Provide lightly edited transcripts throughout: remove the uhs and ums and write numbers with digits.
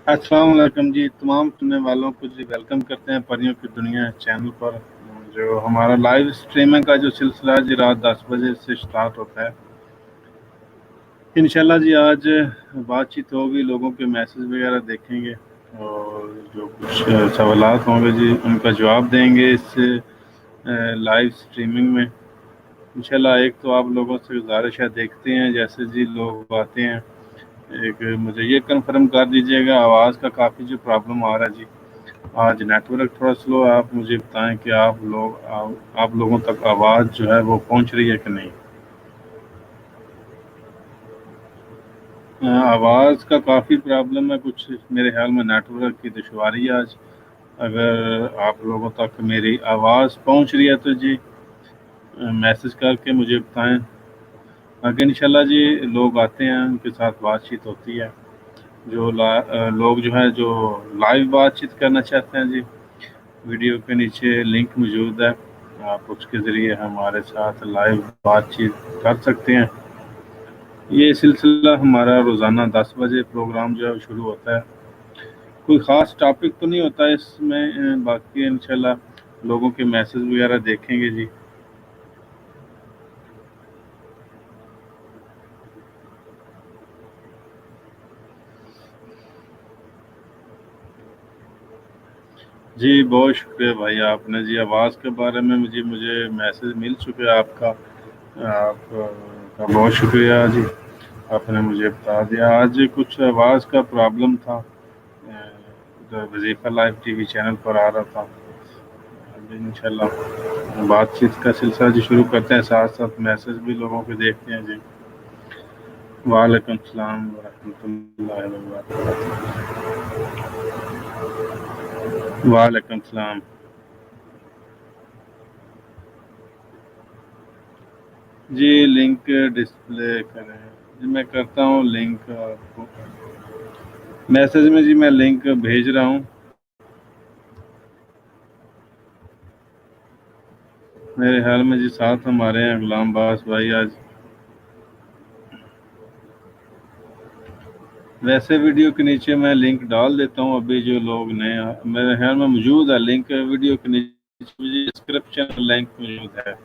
अस्सलाम वालेकुम जी, तमाम सुनने वालों को जी वेलकम करते हैं परियों की दुनिया चैनल पर। जो हमारा लाइव स्ट्रीमिंग का जो सिलसिला है जी रात 10 बजे से स्टार्ट होता है। इंशाल्लाह जी आज बातचीत होगी, लोगों के मैसेज वगैरह देखेंगे और जो कुछ सवालात होंगे जी उनका जवाब देंगे इस लाइव स्ट्रीमिंग में। इंशाल्लाह एक तो आप लोगों से गुजारिश है, देखते हैं जैसे जी लोग आते हैं, एक मुझे ये कंफर्म कर दीजिएगा आवाज़ का काफ़ी जो प्रॉब्लम आ रहा है जी। आज नेटवर्क थोड़ा स्लो है, आप मुझे बताएं कि आप लोगों तक आवाज़ जो है वो पहुंच रही है कि नहीं। आवाज़ का काफ़ी प्रॉब्लम है, कुछ मेरे ख्याल में नेटवर्क की दुश्वारी है आज। अगर आप लोगों तक मेरी आवाज़ पहुंच रही है तो जी मैसेज करके मुझे बताएं। आगे इंशाल्लाह जी लोग आते हैं, उनके साथ बातचीत होती है। लोग जो है जो लाइव बातचीत करना चाहते हैं जी, वीडियो के नीचे लिंक मौजूद है, आप उसके ज़रिए हमारे साथ लाइव बातचीत कर सकते हैं। ये सिलसिला हमारा रोज़ाना 10 बजे प्रोग्राम जो है शुरू होता है। कोई ख़ास टॉपिक तो नहीं होता इसमें, बाकी इंशाल्लाह लोगों के मैसेज वगैरह देखेंगे जी। जी बहुत शुक्रिया भाई, आपने जी आवाज़ के बारे में मुझे मैसेज मिल चुके हैं आपका। आपका बहुत शुक्रिया जी, आपने मुझे बता दिया। आज कुछ आवाज़ का प्रॉब्लम था, जो वजीफ़ा लाइव टीवी चैनल पर आ रहा था। अब इंशाल्लाह बातचीत का सिलसिला जी शुरू करते हैं, साथ साथ मैसेज भी लोगों के देखते हैं जी। वालेकुम सलाम वरहमतुल्लाहि वबरकातुहू। वालेकुम सलाम जी, लिंक डिस्प्ले करें जी, मैं करता हूँ लिंक आपको मैसेज में जी, मैं लिंक भेज रहा हूँ। मेरे ख्याल में जी साथ हमारे हैं गुलाम बास भाई आज। वैसे वीडियो के नीचे मैं लिंक डाल देता हूँ, अभी जो लोग नए मेरे ख्याल में मौजूद है लिंक वीडियो के नीचे डिस्क्रिप्शन लिंक मौजूद है।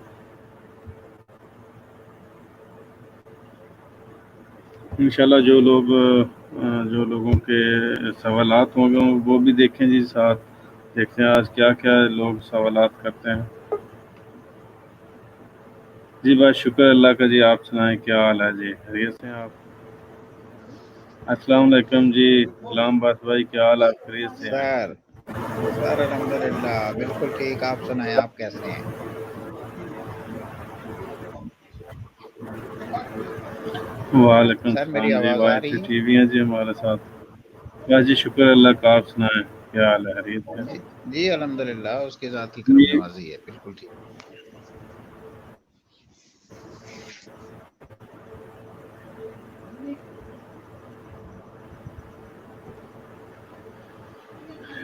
इंशाल्लाह जो लोगों के सवालात होंगे वो भी देखें जी, साथ देखते हैं आज क्या क्या लोग सवालात करते हैं। जी बस शुक्र अल्लाह का जी, आप सुनाएं क्या हाल है जी, खैरियत से हैं आप? अस्सलाम वालेकुम जी गुलाम बास भाई, क्या हाल है, खैरियत से हैं? सर सर अल्हम्दुलिल्लाह बिल्कुल ठीक। आप सुनाएं, आप कैसे हैं? वालेकुम सर मेरी सलाम जी, आवाज़ आ वाइफ रही जी है? टीवी हैं जी हमारे साथ। बस जी शुक्र अल्लाह का, आप सुनाएं क्या हाल है, खैरियत से? जी जी अल्हम्दुलिल्लाह, उसके ज़ात की करम जी नवाजी है, बिल्कुल ठीक।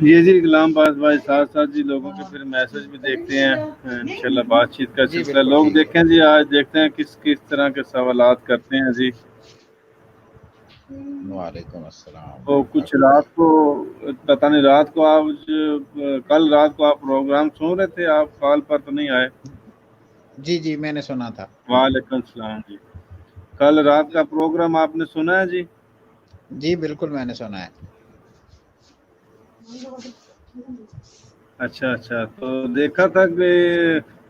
ये जी गुलाम बास भाई, साथ साथ जी लोगों के फिर मैसेज भी देखते हैं इंशाल्लाह बातचीत का जी सिलसिला। बिल्कुल लोग ठीक है। देखें जी, आज देखते हैं किस किस तरह के सवालात करते हैं जी। वालेकुम अस्सलाम तो कुछ वरहमतुल्लाह। रात को, पता नहीं रात को आप कल रात को आप प्रोग्राम सुन रहे थे, आप कॉल पर तो नहीं आए? जी जी मैंने सुना था। वालेकुम सलाम जी, कल रात का प्रोग्राम आपने सुना है जी? जी बिल्कुल मैंने सुना है। अच्छा अच्छा, तो देखा था कि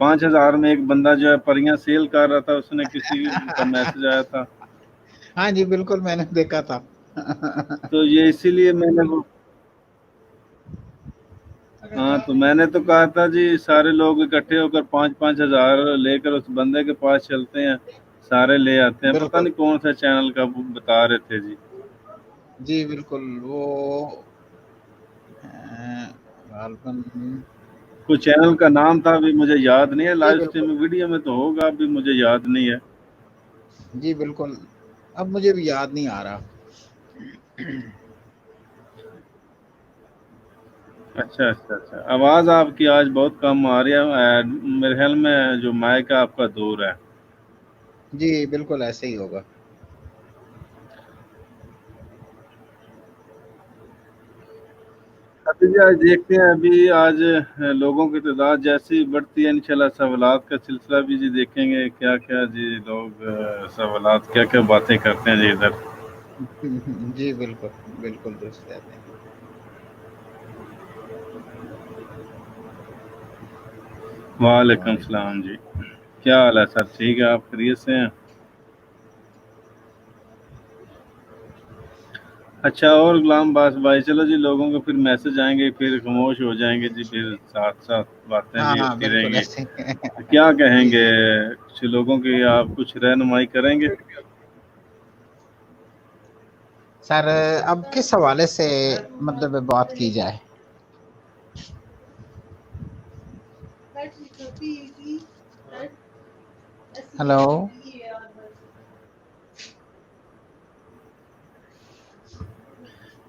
5,000 में एक बंदा जो है परियां सेल कर रहा था, उसने किसी का मैसेज आया था। हाँ जी बिल्कुल मैंने देखा था। तो ये इसीलिए मैंने वो, हाँ तो मैंने तो कहा था जी सारे लोग इकट्ठे होकर 5-5 हज़ार लेकर उस बंदे के पास चलते हैं, सारे ले आते हैं। पता बिल्कुल नहीं कौन सा चैनल का वो बता रहे थे जी। जी बिल्कुल वो गालबन। कोई चैनल का नाम था, अभी मुझे याद नहीं है, जी लाइव बिल्कुल। स्ट्रीम वीडियो में तो होगा, अभी मुझे याद नहीं है। जी बिल्कुल, अब मुझे भी याद नहीं आ रहा। अच्छा अच्छा अच्छा, आवाज़ आपकी आज बहुत कम आ रही है, मेरे ख्याल में जो माइक है आपका दूर है। जी बिल्कुल ऐसे ही होगा। जी आज देखते हैं अभी आज लोगों की तादाद जैसे ही बढ़ती है इंशाल्लाह सवालात का सिलसिला भी जी देखेंगे क्या क्या जी लोग सवालात क्या क्या बातें करते हैं जी इधर। जी बिल्कुल, बिल्कुल दुरुस्त कहते हैं। वालेकुम वालेकुम सलाम अस्सलाम। जी। क्या हाल है सर, ठीक है, आप खैरियत से हैं? अच्छा और गुलाम बास भाई, चलो जी लोगों को फिर मैसेज आएंगे फिर खामोश हो जाएंगे जी, फिर साथ साथ बातें हाँ, भी हाँ, होती बिल्कुल रहेंगी। ऐसे ही है। तो क्या जी, कहेंगे जी। कुछ लोगों की, आप कुछ रहनुमाई करेंगे? सर अब किस हवाले से मतलब बात की जाए? हेलो?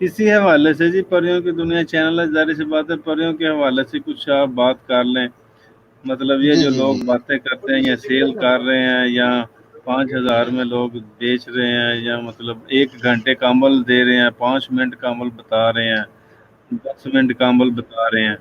इसी हवाले से जी, परियों की दुनिया चैनल है, जारी सी बात है, परियों के हवाले से कुछ आप बात कर लें। मतलब ये जी, जो जी, जी, लोग जी। बातें करते हैं या सेल कर रहे हैं या 5,000 में लोग बेच रहे हैं, या मतलब 1 घंटे का अमल दे रहे हैं, 5 मिनट का अमल बता रहे हैं, 10 मिनट का अमल बता रहे हैं।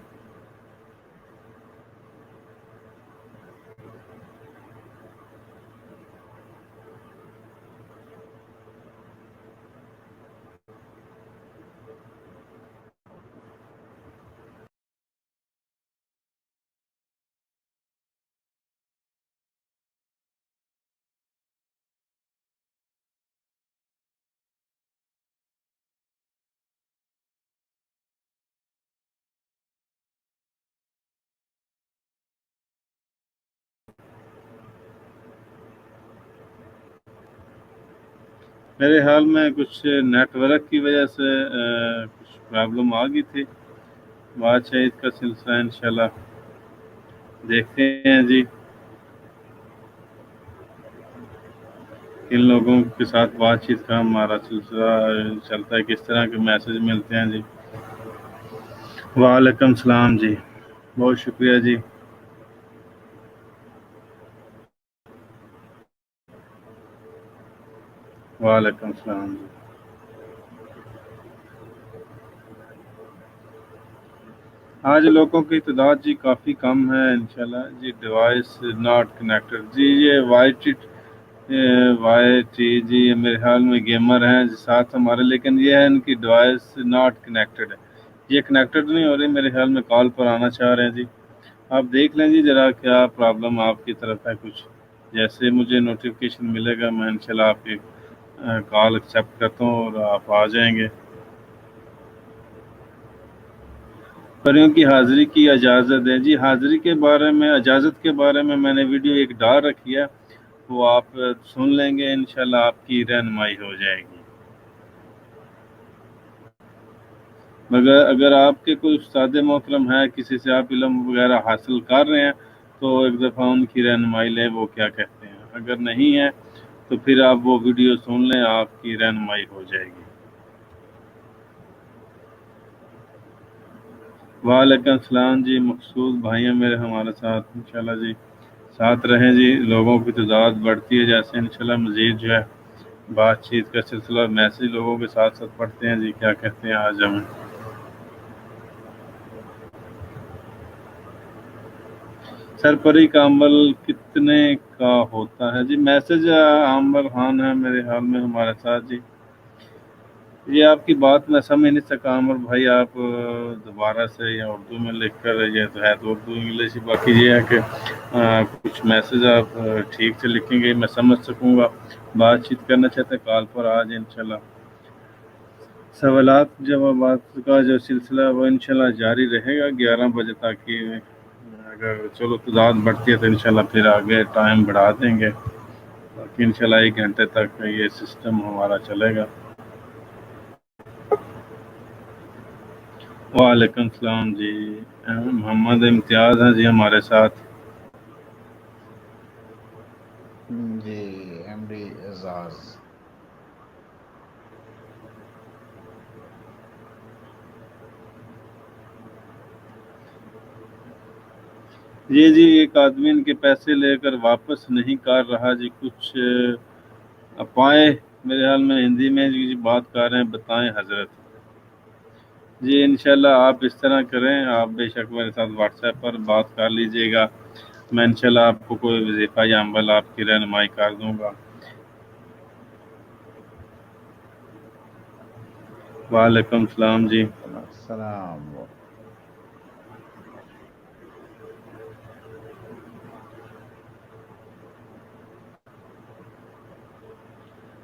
मेरे हाल में कुछ नेटवर्क की वजह से कुछ प्रॉब्लम आ गई थी। बादशाह का सिलसिला इंशाल्लाह देखते हैं जी, किन लोगों के साथ बातचीत का हमारा सिलसिला चलता है, किस तरह के मैसेज मिलते हैं जी। वालेकुम सलाम जी, बहुत शुक्रिया जी। वालेकुम सलाम जी। आज लोगों की तादाद जी काफ़ी कम है इंशाल्लाह जी। डिवाइस नॉट कनेक्टेड जी, ये वाई टी जी, ये मेरे ख्याल में गेमर हैं जी साथ हमारे, लेकिन ये है इनकी डिवाइस नॉट कनेक्टेड है, ये कनेक्टेड नहीं हो रही, मेरे ख्याल में कॉल पर आना चाह रहे हैं जी। आप देख लें जी ज़रा क्या प्रॉब्लम आपकी तरफ है कुछ। जैसे मुझे नोटिफिकेशन मिलेगा मैं इंशाल्लाह आपकी कॉल एक्सेप्ट करता हूँ और आप आ जाएंगे। परियों की हाज़िरी की इजाज़त है जी, हाज़िरी के बारे में, इजाज़त के बारे में मैंने वीडियो एक डाल रखी है, वो आप सुन लेंगे, इंशाल्लाह आपकी रहनुमाई हो जाएगी। मगर अगर आपके कोई उस्ताद मोहतरम है, किसी से आप इल्म वगैरह हासिल कर रहे हैं, तो एक दफ़ा उनकी रहनुमाई लें, वो क्या कहते हैं। अगर नहीं है तो फिर आप वो वीडियो सुन लें, आपकी रहनुमाई हो जाएगी। वालेकुम सलाम जी, मकसूद भाई हैं मेरे हमारे साथ, इंशाल्लाह जी साथ रहें जी। लोगों की तादाद बढ़ती है जैसे, इंशाल्लाह मज़ीद जो है बातचीत का सिलसिला, मैसेज लोगों के साथ साथ पढ़ते हैं जी, क्या कहते हैं आज हमें। सरपरी का अमल कितने का होता है जी? मैसेज आमर खान है मेरे हाल में हमारे साथ जी। ये आपकी बात मैं समझ नहीं सका अमर भाई, आप दोबारा से या उर्दू में लिख कर, ये तो है तो उर्दू इंग्लिश ही, बाकी ये है कि कुछ मैसेज आप ठीक से लिखेंगे मैं समझ सकूँगा। बातचीत करना चाहते हैं कॉल पर आज इंशाल्लाह। सवालात जवाबात का जो सिलसिला है वो इंशाल्लाह जारी रहेगा 11 बजे तक कि अगर चलो तादाद बढ़ती है तो इंशाल्लाह फिर आगे टाइम बढ़ा देंगे, बाकी इंशाल्लाह 1 घंटे तक ये सिस्टम हमारा चलेगा। वालेकुम सलाम जी, मोहम्मद इम्तियाज़ हैं जी हमारे साथ। जी, एमडी एजाज। ये जी एक आदमी इनके पैसे लेकर वापस नहीं कर रहा जी, कुछ अपाए मेरे हाल में हिंदी में जी बात कर रहे हैं, बताएं हजरत। جی انشاءاللہ آپ اس طرح کریں، آپ بے شک میرے ساتھ واٹس ایپ پر بات کر لیجئے گا، میں انشاءاللہ آپ کو کوئی وظیفہ یا عمل آپ کی رہنمائی کر دوں گا۔ وعلیکم السلام جی۔ السلام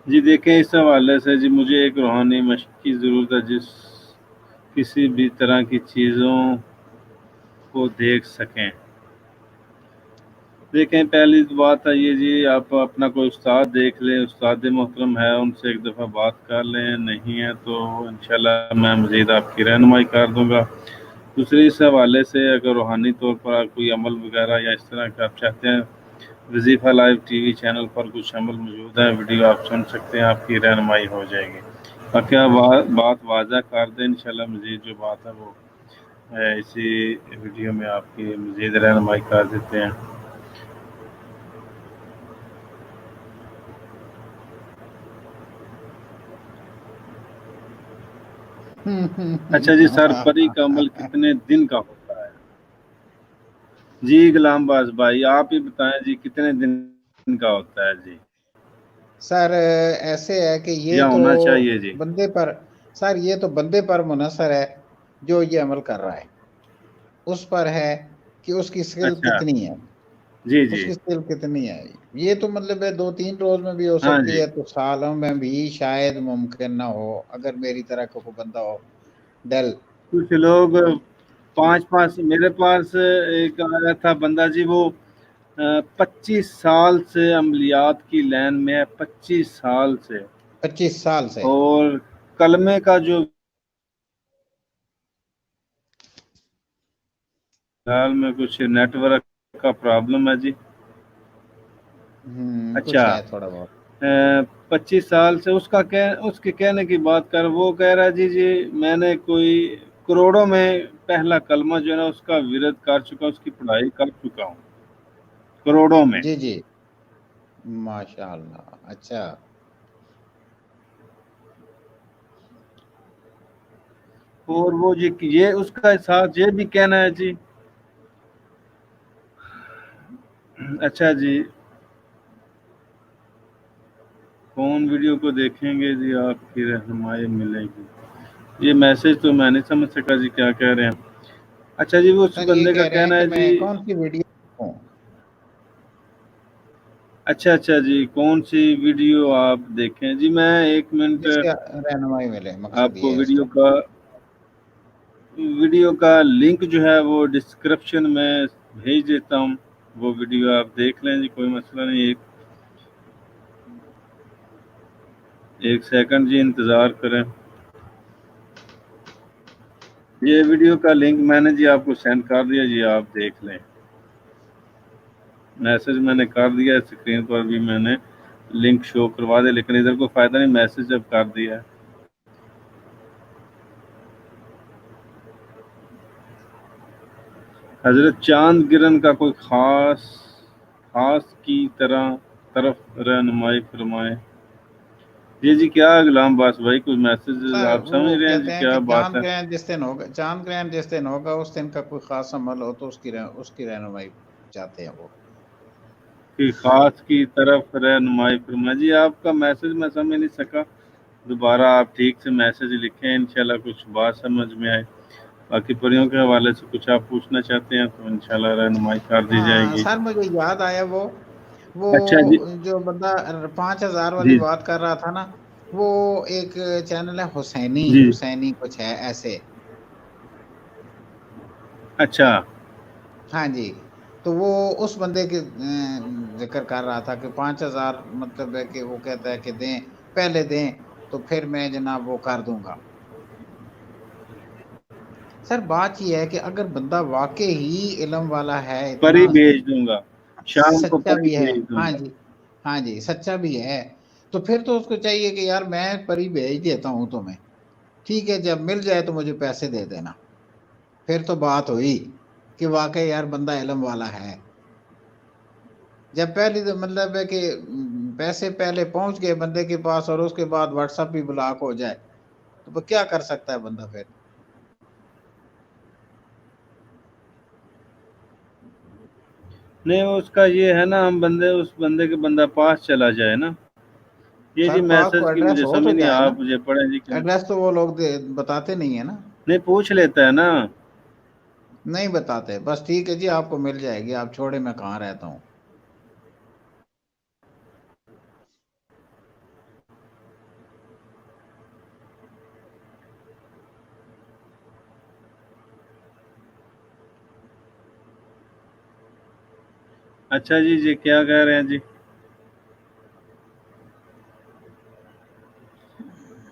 جی دیکھیں اس حوالے سے جی مجھے ایک روحانی مشق کی ضرورت ہے جس کسی بھی طرح کی چیزوں کو دیکھ سکیں۔ دیکھیں پہلی بات ہے یہ جی آپ اپنا کوئی استاد دیکھ لیں، استاد محترم ہے ان سے ایک دفعہ بات کر لیں، نہیں ہے تو انشاءاللہ میں مزید آپ کی رہنمائی کر دوں گا۔ دوسری اس حوالے سے اگر روحانی طور پر کوئی عمل وغیرہ یا اس طرح کا آپ چاہتے ہیں، وظیفہ لائیو ٹی وی چینل پر کچھ عمل موجود ہے، ویڈیو آپ سن سکتے ہیں، آپ کی رہنمائی ہو جائے گی۔ باقی آپ بات واضح کر دیں، انشاءاللہ مزید جو بات ہے وہ اسی ویڈیو میں آپ کی مزید رہنمائی کر دیتے ہیں۔ اچھا جی سر، پری کا عمل کتنے دن کا ہوتا ہے؟ جی غلام باز بھائی آپ ہی بتائیں جی کتنے دن کا ہوتا ہے جی، سر ایسے ہے کہ یہ یا تو ہونا چاہیے جی؟ بندے پر سر یہ تو بندے پر منحصر ہے جو یہ عمل کر رہا ہے، اس پر ہے کہ اس کی سکل اچھا کتنی ہے، جی اس جی کی سکل کتنی ہے۔ یہ تو مطلب ہے 2-3 روز میں بھی ہو ہاں سکتی جی، ہے، تو سالوں میں بھی شاید ممکن نہ ہو، اگر میری طرح کا کوئی بندہ ہو ڈل۔ کچھ لوگ پانچ میرے پاس ایک آیا تھا بندہ جی، وہ 25 سال سے عملیات کی لائن میں ہے، 25 سال سے، 25 سال سے۔ اور کلمے کا جو حال میں کچھ نیٹ ورک کا پرابلم ہے جی۔ کچھ اچھا، ہے تھوڑا بہت۔ 25 سال سے اس کے کہنے کی بات کر، وہ کہہ رہا ہے جی میں نے کوئی کروڑوں میں پہلا کلمہ جو ہے نا اس کا ورد کر چکا، اس کی پڑھائی کر چکا ہوں کروڑوں میں۔ جی جی، ماشاء اللہ، اچھا۔ اور وہ جی یہ اس کا ساتھ یہ بھی کہنا ہے جی، اچھا جی کون ویڈیو کو دیکھیں گے جی آپ کی رہنمائی ملے گی؟ یہ میسج تو میں نہیں سمجھ سکا جی کیا کہہ رہے ہیں۔ اچھا جی وہ اس سر یہ بندے کا کہہ رہے ہیں کہنا کہ ہے میں جی، کون سی ویڈیو دیکھوں؟ اچھا جی کون سی ویڈیو آپ دیکھیں جی، میں 1 منٹ جس سے رہنمائی ملے، مقصد آپ کو یہ ہے اس کا۔ ویڈیو کا لنک جو ہے وہ ڈسکرپشن میں بھیج دیتا ہوں، وہ ویڈیو آپ دیکھ لیں جی، کوئی مسئلہ نہیں، ایک سیکنڈ جی انتظار کریں۔ یہ ویڈیو کا لنک میں نے جی آپ کو سینڈ کر دیا جی، آپ دیکھ لیں، میسج میں نے کر دیا، اسکرین پر بھی میں نے لنک شو کروا دیا، لیکن ادھر کوئی فائدہ نہیں، میسج جب کر دیا ہے۔ حضرت چاند گرہن کا کوئی خاص کی طرف رہنمائی فرمائیں۔ جی کیا غلام باس بھائی کوئی میسج سر آپ وہ سمجھ رہے ہیں جی کہتے ہیں کیا کہ بات چاند ہے؟ گرہن جس دن ہوگا، چاند گرہن جس دن ہوگا اس دن کا کوئی خاص عمل ہو تو اس کی رہنمائی چاہتے ہیں وہ۔ کہ خاص کی طرف رہنمائی فرمائیں جی، آپ کا میسج میں سمجھ نہیں سکا، دوبارہ آپ ٹھیک سے میسج لکھیں، انشاءاللہ کچھ بات سمجھ میں آئے۔ باقی پریوں کے حوالے سے کچھ آپ پوچھنا چاہتے ہیں تو انشاءاللہ رہنمائی کر دی جائے ہاں گی۔ سر مجھے یاد آیا، وہ اچھا جی جو بندہ 5,000 والی جی بات کر رہا تھا نا، وہ ایک چینل ہے حسینی جی حسینی کچھ ہے ایسے۔ اچھا ہاں جی، تو وہ اس بندے کے ذکر کر رہا تھا کہ 5,000 مطلب ہے کہ وہ کہتا ہے کہ دیں، پہلے دیں تو پھر میں جناب وہ کر دوں گا۔ سر بات یہ ہے کہ اگر بندہ واقع ہی علم والا ہے پری اتنا بھیج دوں گا، شام کو سچا پری بھی ہے، بھیج دوں ہاں گا۔ جی، ہاں جی سچا بھی ہے، تو پھر تو اس کو چاہیے کہ یار میں پری بھیج دیتا ہوں تمہیں، ٹھیک ہے جب مل جائے تو مجھے پیسے دے دینا۔ پھر تو بات ہوئی کہ واقعی یار بندہ علم والا ہے۔ جب پہلی تو مطلب ہے کہ پیسے پہلے پہنچ گئے بندے کے پاس اور اس کے بعد واٹس ایپ بھی بلاک ہو جائے تو وہ کیا کر سکتا ہے بندہ پھر؟ नहीं, उसका ये है ना, हम बंदे उस बंदे के बंदा पास चला जाए ना। ये जी सर पास को मैसेज की एड्रेस मुझे हो समझ तो नहीं, जाए ना, आप मुझे पढ़े जी क्या? एड्रेस तो वो लोग बताते नहीं है ना। नहीं, पूछ लेता है ना। नहीं बताते, बस ठीक है जी, आपको मिल जाएगी, आप छोड़े मैं कहाँ रहता हूँ। अच्छा जी, जी क्या कह रहे हैं जी?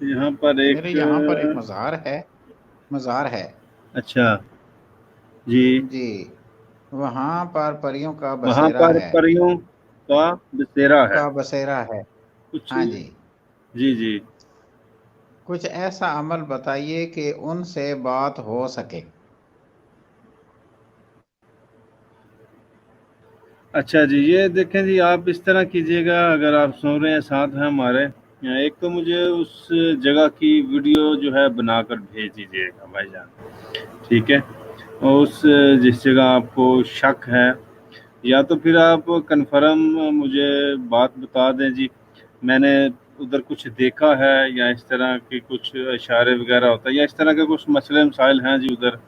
यहाँ पर मेरे एक यहाँ पर एक मज़ार है, मज़ार है। अच्छा जी, जी, वहाँ पर परियों का वहाँ बसेरा पर है, परियों का बसेरा है का बसेरा है। कुछ। हाँ जी, जी जी। कुछ ऐसा अमल बताइए कि उनसे बात हो सके। अच्छा जी, ये देखें जी, आप इस तरह कीजिएगा, अगर आप सुन रहे हैं साथ हैं हमारे, एक तो मुझे उस जगह की वीडियो जो है बनाकर भेज दीजिएगा भाईजान, ठीक है? और उस जिस जगह आपको शक है, या तो फिर आप कन्फर्म मुझे बात बता दें जी, मैंने उधर कुछ देखा है, या इस तरह के कुछ इशारे वगैरह होता है, या इस तरह के कुछ मसले मसाइल हैं जी उधर,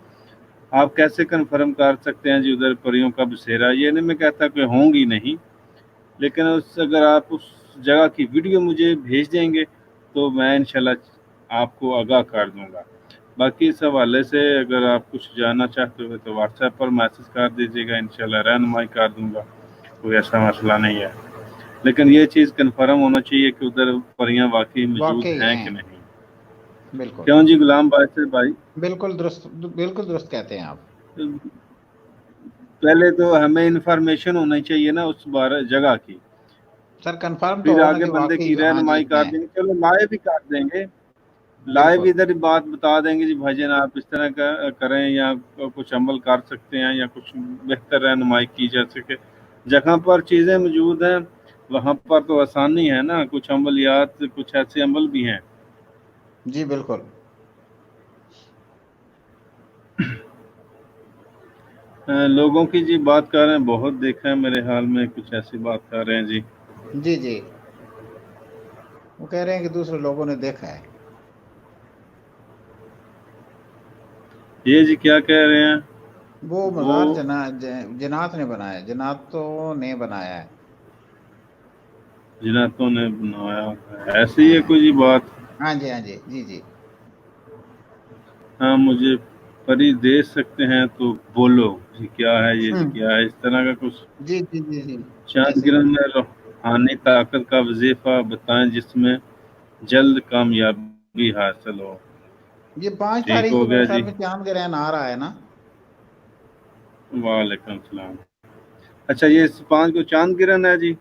आप कैसे कन्फर्म कर सकते हैं जी उधर परियों का बसेरा? ये नहीं मैं कहता कि होंगी नहीं, लेकिन उस अगर आप उस जगह की वीडियो मुझे भेज देंगे तो मैं इंशाल्लाह आपको आगाह कर दूंगा। बाकी इस हवाले से अगर आप कुछ जानना चाहते हो तो व्हाट्सएप पर मैसेज कर दीजिएगा, इंशाल्लाह रहनुमाई कर दूंगा, कोई ऐसा मसला नहीं है। लेकिन ये चीज़ कन्फर्म होना चाहिए कि उधर परियां वाकई मौजूद वाकई हैं हैं, कि नहीं। बिल्कुल। क्यों जी गुलाम बादशाह भाई? बिल्कुल दुरुस्त, बिल्कुल दुरुस्त कहते हैं आप। पहले तो हमें इंफॉर्मेशन होनी चाहिए ना उस बारे जगह की, सर कंफर्म तो फिर हो ना आगे कि बंदे वाकई की हाँ जी रहनुमाई कर हैं। देंगे, चलो लाइव भी कर देंगे, लाइव बिल्कुल। इधर ही बात बता देंगे जी भाईजान आप इस तरह का करें, या कुछ अमल कर सकते हैं, या कुछ बेहतर रहनुमाई की जा सके। जहाँ पर चीज़ें मौजूद हैं वहाँ पर तो आसानी है ना, कुछ अमलियात, कुछ ऐसे अमल भी हैं। जी बिल्कुल। लोगों की जी बात कर रहे हैं, बहुत देखा है मेरे हाल में, कुछ ऐसी बात कर रहे हैं जी। जी जी, वो कह रहे हैं कि दूसरे लोगों ने देखा है। ये जी क्या कह रहे हैं? वो वो मज़ार जनात ने बनाया है, जनातों ने बनाया है। जिनातों ने बनाया है, ऐसी है कोई जी बात? हाँ जी, हाँ जी, जी जी। हाँ, मुझे परी दे सकते हैं तो बोलो जी, क्या है ये जी, हम्म, क्या है, इस तरह का कुछ। जी जी जी जी, चांद ऐसे ही गिरन कुछ। में रूहानी ताकत का वजीफा बताएं जिसमें जल्द कामयाबी हासिल हो। ये 5 तारीख ठीक को हो मेरे गया ख्याल जी। में चांद ग्रहण आ रहा है ना। वालेकुम सलाम। अच्छा, ये इस 5 को चांद गिरन है जी?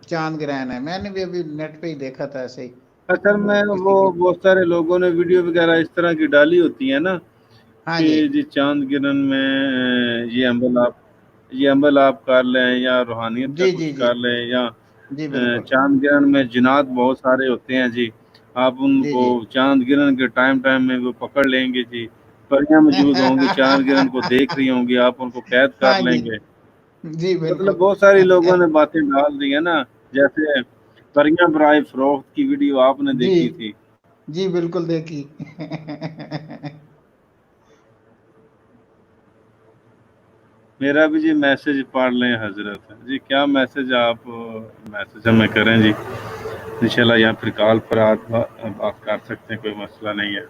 चांद ग्रहण है, मैंने भी अभी नेट पे ही देखा था ऐसे ही, असल में वो किसी की। बहुत सारे लोगों ने वीडियो वगैरह इस तरह की डाली होती है ना, हाँ कि जी, जी चांद गिरन में ये अमल आप कर लें, या रूहानियत का जी कुछ जी जी, कर लें, या जी बिल्कुल। चांद गिरन में जिन्नात बहुत सारे होते हैं जी, आप जी उनको जी। चांद गिरन के टाइम टाइम में वो पकड़ लेंगे जी, परियां मौजूद होंगी, चांद गिरन को देख रही होंगी, आप उनको कैद कर हाँ जी, लेंगे। जी मतलब बिल्कुल। बहुत सारी लोगों ने बातें डाल दी है ना, जैसे परियां बराए फरोख्त की वीडियो आपने जी देखी थी। जी बिल्कुल देखी। मेरा भी जी मैसेज पढ़ लें हजरत जी, क्या मैसेज आप मैसेज हमें करें जी, इंशाल्लाह, या फिर कॉल पर आप बात कर सकते हैं, कोई मसला नहीं है।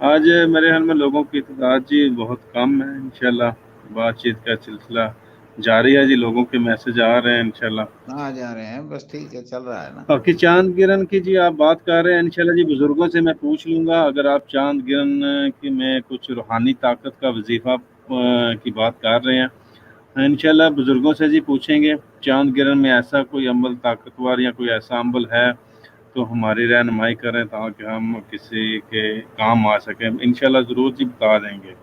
आज मेरे ख्याल में लोगों की तादाद जी बहुत कम है, इंशाल्लाह बातचीत का सिलसिला जारी है जी, लोगों के मैसेज आ रहे हैं इंशाल्लाह। आ जा रहे हैं, बस ठीक है, चल रहा है ना। बाकी चांद गिरन की जी आप बात कर रहे हैं, इंशाल्लाह जी बुजुर्गों से मैं पूछ लूँगा, अगर आप चांद गिरन की में कुछ रूहानी ताकत का वजीफा की बात कर रहे हैं, इंशाल्लाह बुजुर्गों से जी पूछेंगे, चांद गिरन में ऐसा कोई अमल ताकतवर या कोई ऐसा अमल है तो हमारी रहनुमाई करें, ताकि हम किसी के काम आ सकें, इंशाल्लाह ज़रूर जी बता देंगे।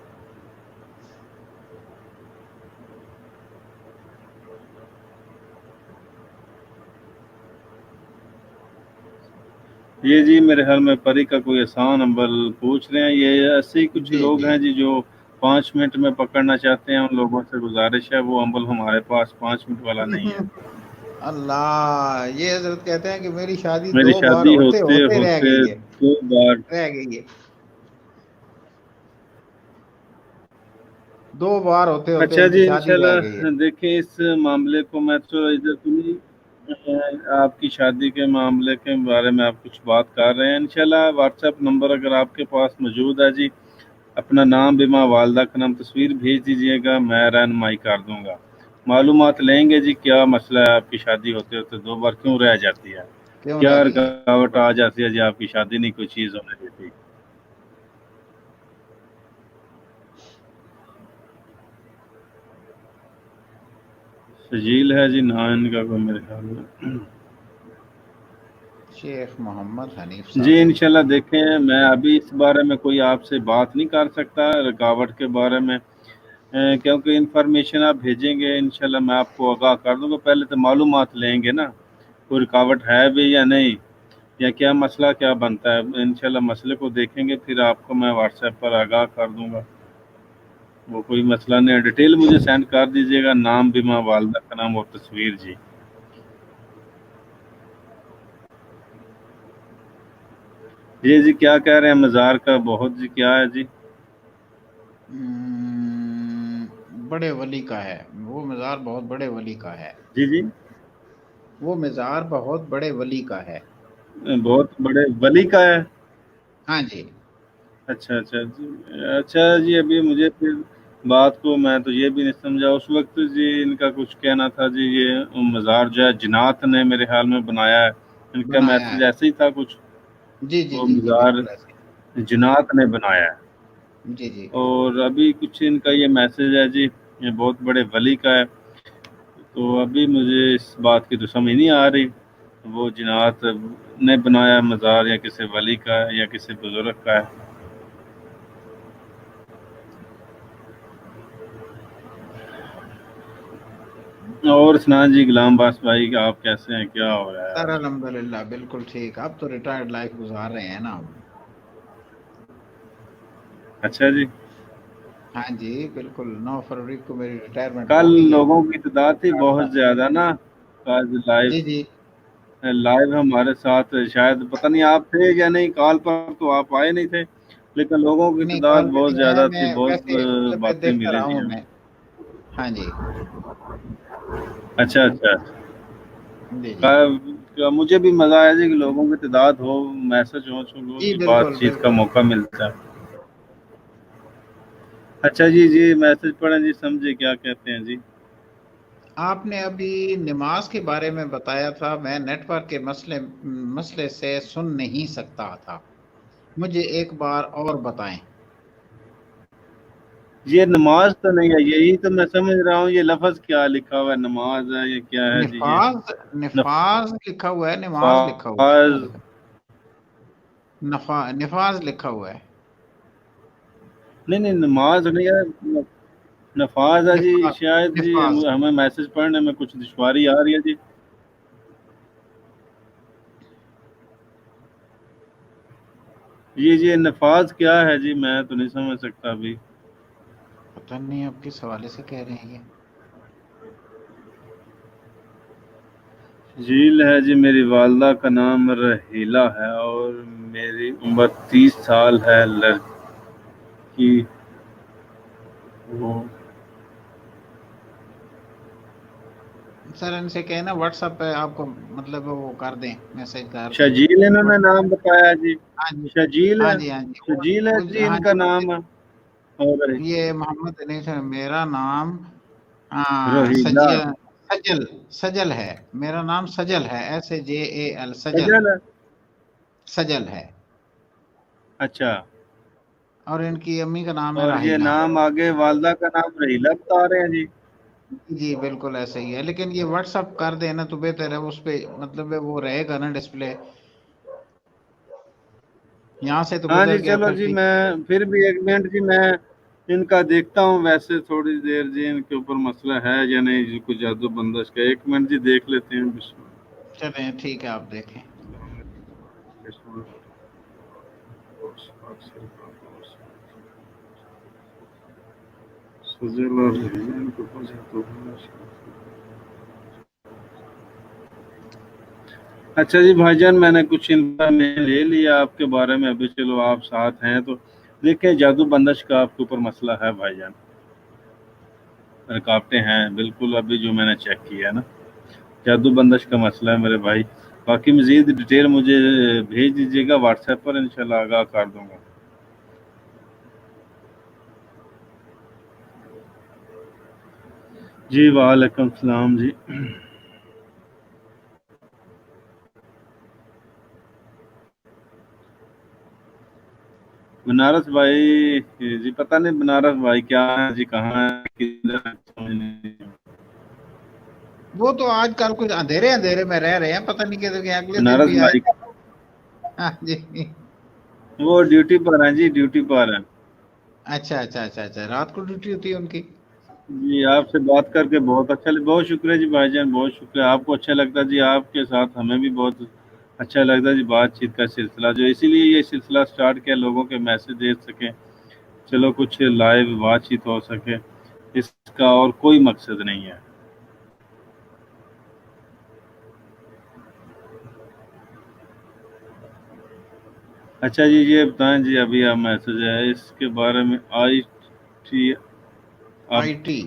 ये जी मेरे ख्याल में परी का कोई आसान अमल पूछ रहे हैं, ये ऐसे ही कुछ जी लोग जी, हैं जी जो 5 منٹ میں پکڑنا چاہتے ہیں، ان لوگوں سے گزارش ہے، وہ عمل ہمارے پاس 5 منٹ والا نہیں ہے۔ اللہ، یہ حضرت کہتے ہیں کہ میری شادی میری 2 بار شادی ہوتے ہوتے ہوتے رہ ہوتے گئی ہے، 2 بار رہ گئی ہے، 2 بار ہوتے ہوتے اچھا ان کی جی، شادی رہ گئی ہے۔ انشاءاللہ دیکھیں اس معاملے کو میں تو ادھر آپ کی شادی کے معاملے کے بارے میں آپ کچھ بات کر رہے ہیں، انشاءاللہ واٹس ایپ نمبر اگر آپ کے پاس موجود ہے جی، اپنا نام بما والدہ کا نام تصویر بھیج دیجئے گا، میں رہنمائی کر دوں گا، معلومات لیں گے جی کیا مسئلہ ہے، آپ کی شادی ہوتے ہوتے 2 بار کیوں رہ جاتی ہے، کیوں کیا رہ گئی ہے؟ رکاوٹ آ جاتی ہے جی، آپ کی شادی نہیں کوئی چیز ہونے دیتی۔ سجیل ہے جی، نہ ان کا کوئی میرے خیال میں۔ شیخ محمد حنیف جی صاحب۔ انشاءاللہ دیکھیں، میں ابھی اس بارے میں کوئی آپ سے بات نہیں کر سکتا رکاوٹ کے بارے میں، کیونکہ انفارمیشن آپ بھیجیں گے انشاءاللہ میں آپ کو آگاہ کر دوں گا، پہلے تو معلومات لیں گے نا کوئی رکاوٹ ہے بھی یا نہیں، یا کیا مسئلہ کیا بنتا ہے، انشاءاللہ مسئلے کو دیکھیں گے پھر آپ کو میں واٹس ایپ پر آگاہ کر دوں گا، وہ کوئی مسئلہ نہیں ہے، ڈیٹیل مجھے سینڈ کر دیجیے گا، نام بما والدہ کا نام اور تصویر جی۔ جی کیا کہہ رہے ہیں مزار کا بہت جی، کیا ہے جی؟ بڑے ولی کا ہے وہ مزار، بہت بڑے ولی کا ہے جی وہ مزار، بہت بڑے ولی کا ہے۔ بہت بڑے ولی کا ہے۔ ہاں جی۔ اچھا جی، اچھا جی، ابھی مجھے پھر بات کو میں تو یہ بھی نہیں سمجھا اس وقت جی، ان کا کچھ کہنا تھا جی یہ مزار جو ہے جنات نے میرے خیال میں بنایا ہے، ان کا بنایا میسج ہے، ایسے ہی تھا کچھ، جی جی وہ جی جی، مزار بالکل ایسے جنات نے بنایا ہے، ہی، جی جی۔ اور ابھی کچھ ان کا یہ میسج ہے جی، یہ بہت بڑے ولی کا ہے، تو ابھی مجھے اس بات کی تو سمجھ نہیں آ رہی وہ جنات نے بنایا مزار یا کسی ولی کا ہے یا کسی بزرگ کا ہے۔ اور سنان جی غلام باس بھائی آپ کیسے ہیں، کیا ہو رہا ہے سر آج؟ الحمدللہ بالکل ٹھیک، اب تو ریٹائرڈ لائف گزار رہے ہیں نا ہم۔ اچھا جی، ہاں جی بالکل، 9 فروری کو میری ریٹائرمنٹ کل ہو گئی ہے۔ لوگوں کی تعداد تھی بہت زیادہ نا، آج جی جی، لائیو ہمارے ساتھ شاید پتہ نہیں آپ تھے یا نہیں، کال پر تو آپ آئے نہیں تھے، لیکن لوگوں کی نہیں تعداد کال پہ بہت نہیں آیا زیادہ میں، تھی، بہت ویسے مطلب میں باتیں دیکھتا ملے رہا جی ہوں ہمیں۔ میں۔ ہاں جی، اچھا جی جی مجھے بھی مزہ آیا جی کہ لوگوں کی تعداد ہو، میسج ہو، جی، کی بات بالکل چیت کا بالکل۔ موقع ملتا ہے۔ اچھا جی میسج پڑھیں جی، سمجھے کیا کہتے ہیں جی؟ آپ نے ابھی نماز کے بارے میں بتایا تھا، میں نیٹ ورک کے مسئلے سے سن نہیں سکتا تھا، مجھے ایک بار اور بتائیں۔ یہ نماز تو نہیں ہے، یہی تو میں سمجھ رہا ہوں، یہ لفظ کیا لکھا ہوا ہے، نماز ہے یہ کیا ہے جی؟ یہ نفاذ، نفاذ لکھا ہوا ہے، نماز لکھا ہوا ہے، نفاذ، کیا لکھا ہے؟ نفاذ لکھا ہوا ہے، نہیں نماز نہیں ہے، نفاذ ہے جی، نفاذ، شاید جی نفاذ۔ ہمیں میسج پڑھنے میں کچھ دشواری آ رہی ہے جی۔ جی نفاذ کیا ہے جی، میں تو نہیں سمجھ سکتا ابھی۔ پتہ نہیں آپ کس حوالے سے کہہ رہے ہیں یہ۔ جھیل ہے جی، میری والدہ کا نام رحیلہ ہے اور میری عمر 30 سال ہے، لڑکی وہ سر ان سے کہنا واٹس ایپ پہ آپ کو مطلب وہ کر دیں، میسج کر دیں۔ شجیل انہوں نے نام بتایا جی، ہاں جی شجیل ہاں ہے، جی ہاں جی شجیل ہے جی ہاں ان کا جی، نام ہے، اور یہ محمد انیس ہے، میرا نام روہیلہ سجل، سجل ہے، میرا نام سجل ہے، SAJAL، سجل، سجل ہے، سجل ہے، اچھا، اور ان کی امی کا نام ہے اور یہ راہیلہ۔ نام آگے والدہ کا نام رحیلہ بتا رہے ہیں جی۔ جی بالکل ایسا ہی ہے، لیکن یہ واٹس ایپ کر دینا تو بہتر ہے، اس پہ مطلب وہ رہے گا نا ڈسپلے، یہاں سے تو ہاں جی گزر گیا چلو پھر جی، ٹھیک میں ہے۔ پھر بھی 1 منٹ جی، میں ان کا دیکھتا ہوں، ویسے تھوڑی دیر جی ان کے اوپر مسئلہ ہے یا نہیں جی، کچھ جادو بندش کا، 1 منٹ جی دیکھ لیتے ہیں، بسم چلیں ٹھیک ہے، آپ دیکھیں۔ اللہ۔ فضل اور ریحان کو پوچھا تو اچھا جی بھائی جان، میں نے کچھ انفارمیشن لے لیا آپ کے بارے میں، ابھی چلو آپ ساتھ ہیں تو دیکھیں، جادو بندش کا آپ کے اوپر مسئلہ ہے بھائی جان، رکاوٹیں ہیں بالکل، ابھی جو میں نے چیک کیا ہے نا، جادو بندش کا مسئلہ ہے میرے بھائی۔ باقی مزید ڈیٹیل مجھے بھیج دیجیے گا واٹس ایپ پر، انشاءاللہ آگاہ کر دوں گا۔ جی وعلیکم السلام جی۔ بنارس بھائی جی، پتہ نہیں بنارس بھائی کیا ہے جی، کہاں ہے کدھر ہے، سمجھ نہیں۔ وہ تو آج کل کچھ اندھیرے اندھیرے میں رہ رہے ہیں، پتہ نہیں کدھر گئے، اگلے دن بنارس بھی آئے۔ بھائی ہاں جی، وہ ڈیوٹی پر ہیں جی، ڈیوٹی پر ہیں اچھا اچھا اچھا اچھا، رات کو ڈیوٹی ہوتی ہے ان کی؟ جی۔ آپ سے بات کر کے بہت اچھا بہت شکریہ جی بھائی جان، بہت شکریہ۔ آپ کو اچھا لگتا جی، آپ کے ساتھ ہمیں بھی بہت اچھا لگتا جی، بات چیت کا سلسلہ جو، اسی لیے یہ سلسلہ سٹارٹ کیا، لوگوں کے میسج دے سکیں، چلو کچھ لائیو بات چیت ہو سکے، اس کا اور کوئی مقصد نہیں ہے۔ اچھا جی، یہ بتائیں جی، ابھی آپ میسج ہے اس کے بارے میں، آئی ٹی اب آئی ٹی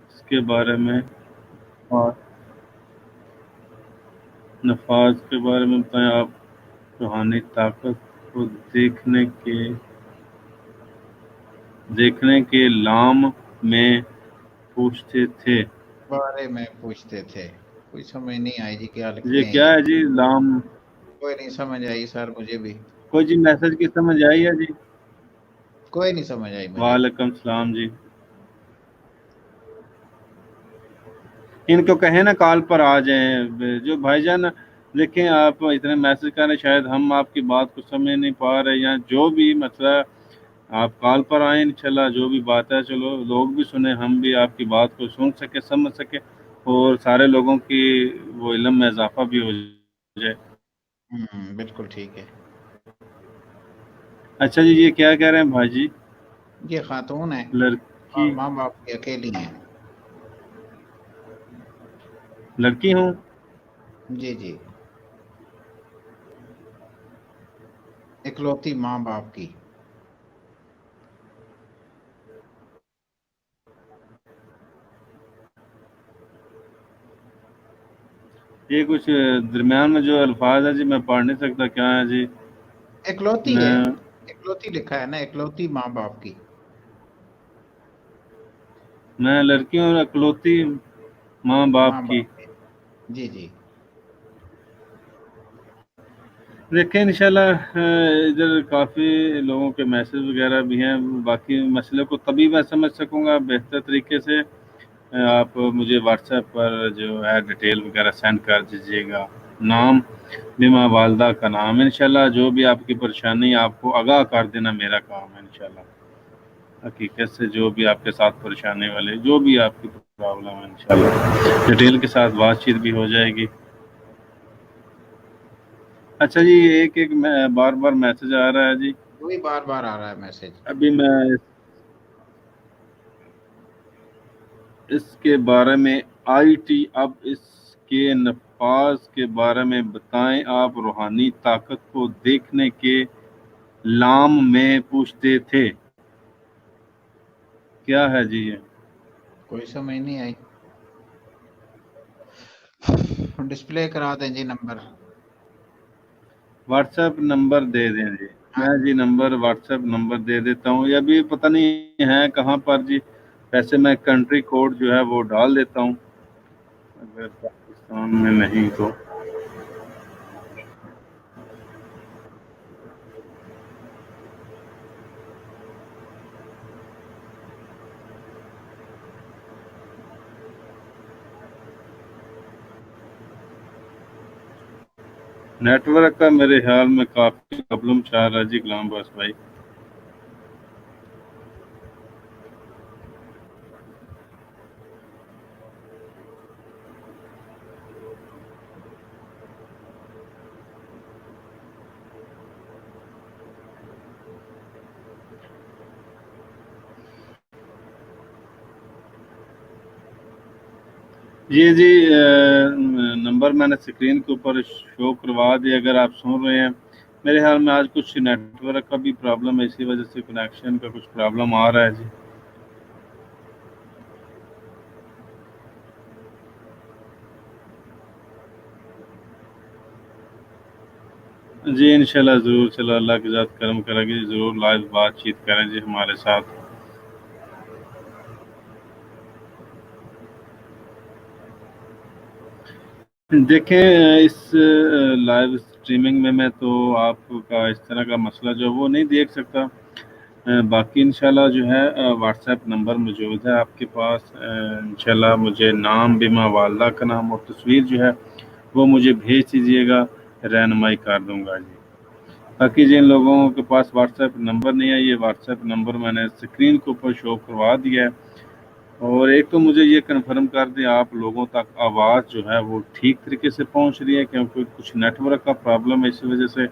اس کے بارے میں اور نفاذ کے بارے میں بتائیں۔ آپ روحانی طاقت کو دیکھنے کے لام میں پوچھتے تھے۔ بارے میں پوچھتے تھے، کوئی سمجھ نہیں آئی جی، کیا یہ لکھتے ہیں کیا یہ؟ ہے جی لام؟ کوئی نہیں سمجھ آئی سر، مجھے بھی کوئی جی میسج کی سمجھ آئی ہے جی؟ کوئی نہیں سمجھ آئی مجھے بھی۔ وعلیکم السلام جی۔ ان کو کہیں نا کال پر آ جائیں جو بھائی جان، دیکھیں آپ اتنے میسج کر رہے ہیں، شاید ہم آپ کی بات کو سمجھ نہیں پا رہے، یا جو بھی مسئلہ، آپ کال پر آئیں انشاءاللہ، جو بھی بات ہے چلو لوگ بھی سنیں، ہم بھی آپ کی بات کو سن سکے، سمجھ سکے، اور سارے لوگوں کی وہ علم میں اضافہ بھی ہو جائے۔ بالکل ٹھیک ہے۔ اچھا جی، یہ کیا کہہ رہے ہیں بھائی جی؟ یہ خاتون ہے اور لڑکی ماں باپ کی اکیلی ہیں۔ لڑکی ہوں؟ جی جی، اکلوتی ماں باپ کی۔ یہ کچھ درمیان میں جو الفاظ ہے جی میں پڑھ نہیں سکتا، کیا ہے جی؟ اکلوتی ہے، میں اکلوتی لکھا ہے نا، اکلوتی ماں باپ کی۔ میں لڑکی ہوں، اکلوتی ماں باپ ماں کی۔ باپ کی، جی جی۔ دیکھیں انشاءاللہ ادھر کافی لوگوں کے میسج وغیرہ بھی ہیں، باقی مسئلے کو تبھی میں سمجھ سکوں گا بہتر طریقے سے، آپ مجھے واٹس ایپ پر جو ہے ڈیٹیل وغیرہ سینڈ کر دیجیے گا، نام بھی ماں والدہ کا نام، انشاءاللہ جو بھی آپ کی پریشانی آپ کو آگاہ کر دینا میرا کام ہے انشاءاللہ، حقیقت سے جو بھی آپ کے ساتھ پریشانی والے جو بھی آپ کی پرابلم ہے انشاءاللہ ڈیٹیل کے ساتھ بات چیت بھی ہو جائے گی۔ اچھا جی، ایک بار بار میسج آ رہا ہے جی، وہی بار بار آ رہا ہے میسج۔ ابھی میں اس کے بارے میں آئی ٹی اب اس کے نفاذ کے بارے میں بتائیں۔ آپ روحانی طاقت کو دیکھنے کے لام میں پوچھتے تھے، کیا ہے جی یہ؟ کوئی سمجھ نہیں آئی، ڈسپلے کرا دیں جی نمبر۔ واٹس ایپ نمبر دے دیں جی، ہاں میں جی نمبر واٹس ایپ نمبر دے دیتا ہوں، یہ بھی پتہ نہیں ہے کہاں پر جی، ویسے میں کنٹری کوڈ جو ہے وہ ڈال دیتا ہوں، اگر پاکستان میں نہیں تو۔ نیٹ ورک کا میرے خیال میں کافی پرابلم چل رہا ہے جی غلام باس بھائی۔ जी नंबर मैंने स्क्रीन के ऊपर शो करवा दिया, अगर आप सुन रहे हैं। मेरे ख्याल में आज कुछ नेटवर्क का भी प्रॉब्लम है, इसी वजह से कनेक्शन का कुछ प्रॉब्लम आ रहा है जी। जी इंशाल्लाह ज़रूर, चलो अल्लाह की ज़ात करम करेगी, ज़रूर लाइव बातचीत करें जी हमारे साथ। देखें इस लाइव स्ट्रीमिंग में मैं तो आपका इस तरह का मसला जो है वो नहीं देख सकता। बाकी इंशाल्लाह जो है व्हाट्सएप नंबर मौजूद है आपके पास। इंशाल्लाह मुझे नाम, बिमा वालदा का नाम और तस्वीर जो है वो मुझे भेज दीजिएगा, रहनुमाई कर दूंगा जी। बाकी जिन लोगों के पास व्हाट्सएप नंबर नहीं है, ये व्हाट्सएप नंबर मैंने स्क्रीन के ऊपर शो करवा दिया है। और एक तो मुझे ये कन्फर्म कर दें, आप लोगों तक आवाज़ जो है वो ठीक तरीके से पहुंच रही है, क्योंकि कुछ नेटवर्क का प्रॉब्लम है, इस वजह से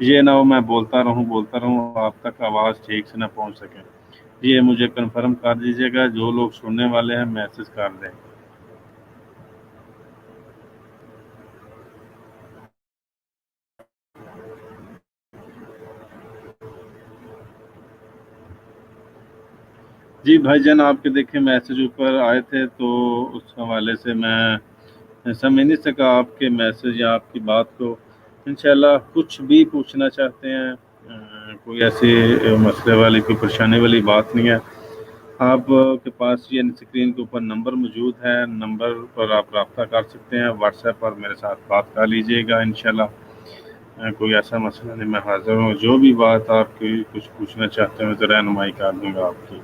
ये ना हो मैं बोलता रहूं आप तक आवाज़ ठीक से ना पहुंच सके। ये मुझे कन्फर्म कर दीजिएगा, जो लोग सुनने वाले हैं मैसेज कर दें। जी भाईजान, आपके देखे मैसेज ऊपर आए थे, तो उस हवाले से मैं समझ नहीं सका आपके मैसेज या आपकी बात को। इंशाल्लाह कुछ भी पूछना चाहते हैं, कोई ऐसी मसले वाली, कोई परेशानी वाली बात नहीं है। आप के पास ये स्क्रीन के ऊपर नंबर मौजूद है, नंबर पर आप रब्ता कर सकते हैं, व्हाट्सएप पर मेरे साथ बात कर लीजिएगा। इंशाल्लाह कोई ऐसा मसला नहीं, मैं हाजिर हूँ। जो भी बात आपकी कुछ पूछना चाहते हैं तो रहनुमाई कर दूंगा आपकी।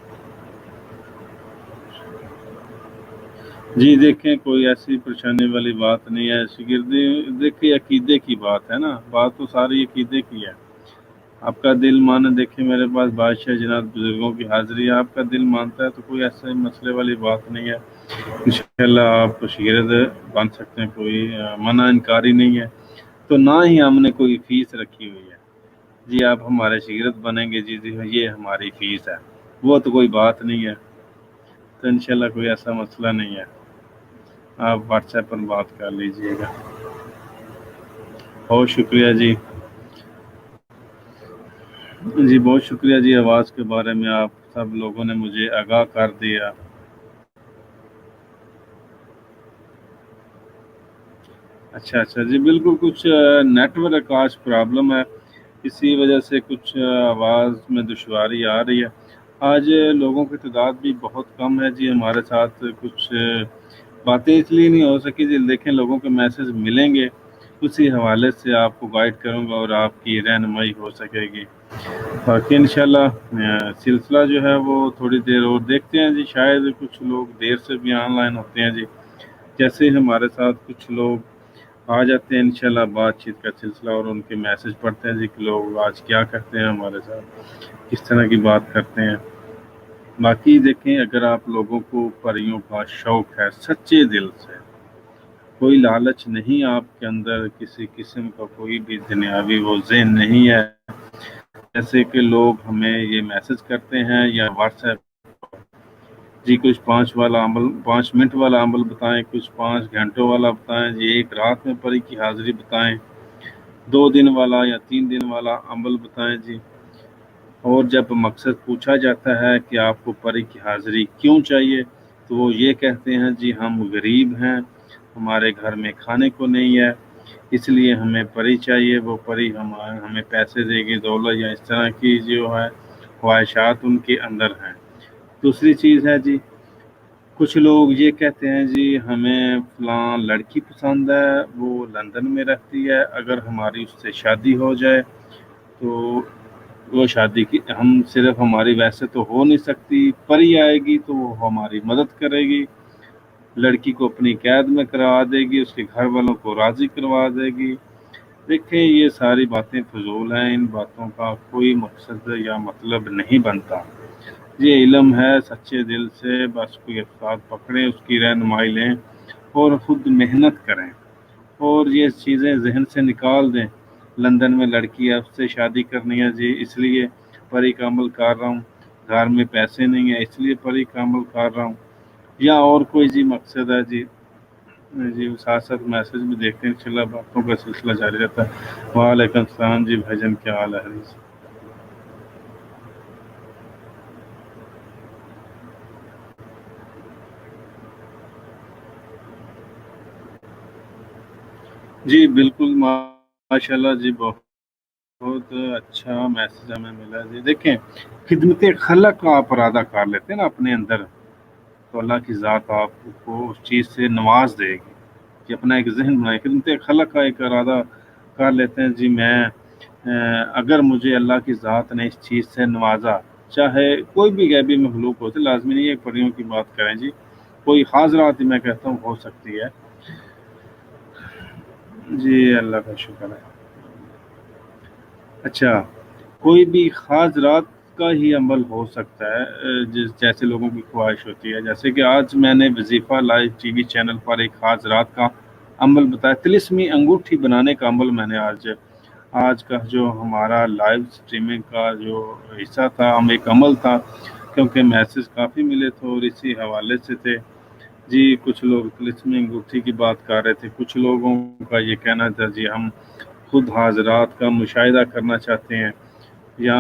जी देखें, कोई ऐसी परेशानी वाली बात नहीं है। शिगिर्दी देखिए, अकीदे की बात है ना, बात तो सारी अकीदे की है। आपका दिल माने, देखिए मेरे पास बादशाह जनाब बुजुर्गों की हाजिरी है, आपका दिल मानता है तो कोई ऐसे मसले वाली बात नहीं है। इंशाल्लाह आप शिगिर्द बन सकते हैं, कोई मना इनकारी नहीं है। तो ना ही हमने कोई फीस रखी हुई है जी, आप हमारे शिगिर्द बनेंगे जी, जी ये हमारी फीस है, वो तो कोई बात नहीं है। तो इंशाल्लाह कोई ऐसा मसला नहीं है, आप व्हाट्सएप पर बात कर लीजिएगा। बहुत शुक्रिया जी। जी बहुत शुक्रिया जी, आवाज़ के बारे में आप सब लोगों ने मुझे आगाह कर दिया। अच्छा अच्छा जी, बिल्कुल कुछ नेटवर्क आज प्रॉब्लम है, इसी वजह से कुछ आवाज़ में दुश्वारी आ रही है। आज लोगों की तादाद भी बहुत कम है जी हमारे साथ। कुछ बातें इसलिए नहीं हो सकी जी, देखें लोगों के मैसेज मिलेंगे, उसी हवाले से आपको गाइड करूंगा और आपकी रहनुमाई हो सकेगी। बाकी इंशाल्लाह सिलसिला जो है वो थोड़ी देर और देखते हैं जी, शायद कुछ लोग देर से भी ऑनलाइन होते हैं जी। जैसे ही हमारे साथ कुछ लोग आ जाते हैं, इंशाल्लाह बातचीत का सिलसिला और उनके मैसेज पढ़ते हैं जी कि लोग आज क्या करते हैं हमारे साथ, किस तरह की बात करते हैं। बाकी देखें, अगर आप लोगों को परियों का शौक है सच्चे दिल से, कोई लालच नहीं आपके अंदर, किसी किस्म का कोई भी दुनियावी वो ज़हन नहीं है, जैसे कि लोग हमें ये मैसेज करते हैं या व्हाट्सएप जी, कुछ 5 मिनट वाला अमल बताएं, कुछ 5 घंटों वाला बताएं जी, एक रात में परी की हाजिरी बताएं, 2 दिन वाला या 3 दिन वाला अमल बताएं जी। और जब मकसद पूछा जाता है कि आपको परी की हाजिरी क्यों चाहिए, तो वो ये कहते हैं जी हम गरीब हैं, हमारे घर में खाने को नहीं है, इसलिए हमें परी चाहिए। वो परी हमें पैसे देगी, दौलत या इस तरह की जो है ख्वाहिशात उनके अंदर हैं। दूसरी चीज़ है जी, कुछ लोग ये कहते हैं जी हमें फलां लड़की पसंद है, वो लंदन में रहती है, अगर हमारी उससे शादी हो जाए तो वो शादी की हम सिर्फ हमारी वैसे तो हो नहीं सकती, परी आएगी तो वो हमारी मदद करेगी, लड़की को अपनी कैद में करवा देगी, उसके घर वालों को राज़ी करवा देगी। देखें, ये सारी बातें फजूल हैं, इन बातों का कोई मकसद या मतलब नहीं बनता। ये इल्म है सच्चे दिल से, बस कोई उस्ताद पकड़ें, उसकी रहनुमाई लें और ख़ुद मेहनत करें और ये चीज़ें जहन से निकाल दें। लंदन में लड़की है, उससे शादी करनी है जी, इसलिए परी का अमल कर रहा हूँ, घर में पैसे नहीं है इसलिए परी का अमल कर रहा हूँ, या और कोई जी मकसद है जी, जी, साथ साथ मैसेज भी देखते हैं, इंशाल्लाह बातों का सिलसिला जारी रहता है। वालेकुम सलाम जी भाईजान, क्या हाल है हरीश? जी बिल्कुल, माशाल्लाह जी, बहुत अच्छा मैसेज हमें मिला जी। देखें, खिदमत खलक का आप इरादा कर लेते हैं ना अपने अंदर, तो अल्लाह की ज़ात आपको उस चीज़ से नवाज देगी। कि अपना एक ज़हन बनाए, खिदमत खलक का एक इरादा कर लेते हैं जी, मैं अगर मुझे अल्लाह की ज़ात ने इस चीज़ से नवाजा, चाहे कोई भी गैबी मखलूक होते, लाजमी नहीं है परियों की बात करें जी, कोई हाजरात ही मैं कहता हूँ हो सकती है। जी अल्लाह का शुक्र है। अच्छा, कोई भी ख़ास रात का ही अमल हो सकता है, जिस जैसे लोगों की ख्वाहिश होती है। जैसे कि आज मैंने वज़ीफ़ा लाइव टीवी चैनल पर एक ख़ास रात का अमल बताया, तिलिस्मी अंगूठी बनाने का अमल मैंने आज आज का जो हमारा लाइव स्ट्रीमिंग का जो हिस्सा था, हम एक अमल था, क्योंकि मैसेज काफ़ी मिले थे और इसी हवाले से थे। जी, कुछ लोग तिलिस्मी अंगूठी की बात कर रहे थे, कुछ लोगों का ये कहना था जी हम खुद हाज़रात का मुशाहिदा करना चाहते हैं, या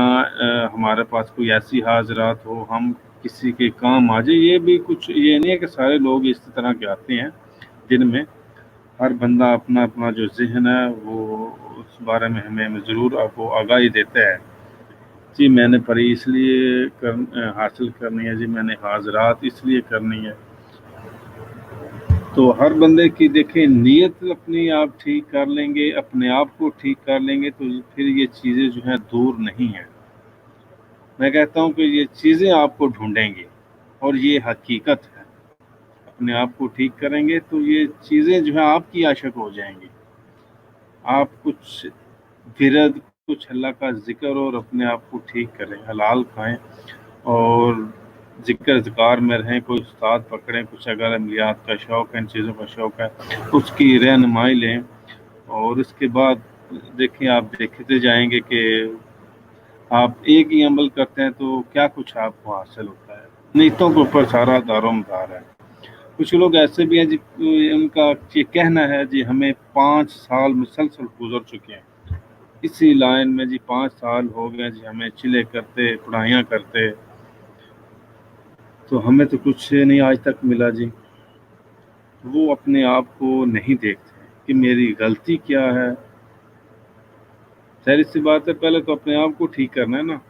हमारे पास कोई ऐसी हाज़रात हो हम किसी के काम आ जाए। ये भी कुछ, ये नहीं है कि सारे लोग इस तरह के आते हैं, जिनमें हर बंदा अपना अपना जो ज़हन है वो उस बारे में हमें ज़रूर आपको आगाही देता है। जी मैंने पढ़ी इसलिए हासिल करनी है जी, मैंने हाज़रात इसलिए करनी है। तो हर बंदे की देखें नीयत अपनी आप ठीक कर लेंगे, अपने आप को ठीक कर लेंगे, तो फिर ये चीज़ें जो हैं दूर नहीं हैं। मैं कहता हूँ कि ये चीज़ें आपको ढूँढेंगी और ये हकीकत है। अपने आप को ठीक करेंगे तो ये चीज़ें जो हैं आपकी आशिक हो जाएँगी। आप कुछ विरद, कुछ अल्लाह का ज़िक्र और अपने आप को ठीक करें, हलाल खाएँ और ज़िक्र-अज़कार में रहें। कोई उस्ताद पकड़ें, कुछ अगर अमलियात का शौक़ है, इन चीज़ों का शौक़ है, उसकी रहनुमाई लें और उसके बाद देखें, आप देखते जाएँगे कि आप एक ही अमल करते हैं तो क्या कुछ आपको हासिल होता है। नीयतों के ऊपर सारा दारोमदार है। कुछ लोग ऐसे भी हैं जी, उनका ये कहना है जी हमें 5 साल मुसलसल गुज़र चुके हैं। इसी लाइन में जी 5 साल हो गए जी हमें चिल्हे करते, पढ़ाइयाँ करते, तो हमें तो कुछ नहीं आज तक मिला जी। वो अपने आप को नहीं देखते कि मेरी गलती क्या है। ज़ाहिर-सी बात है, पहले तो अपने आप को ठीक करना है ना।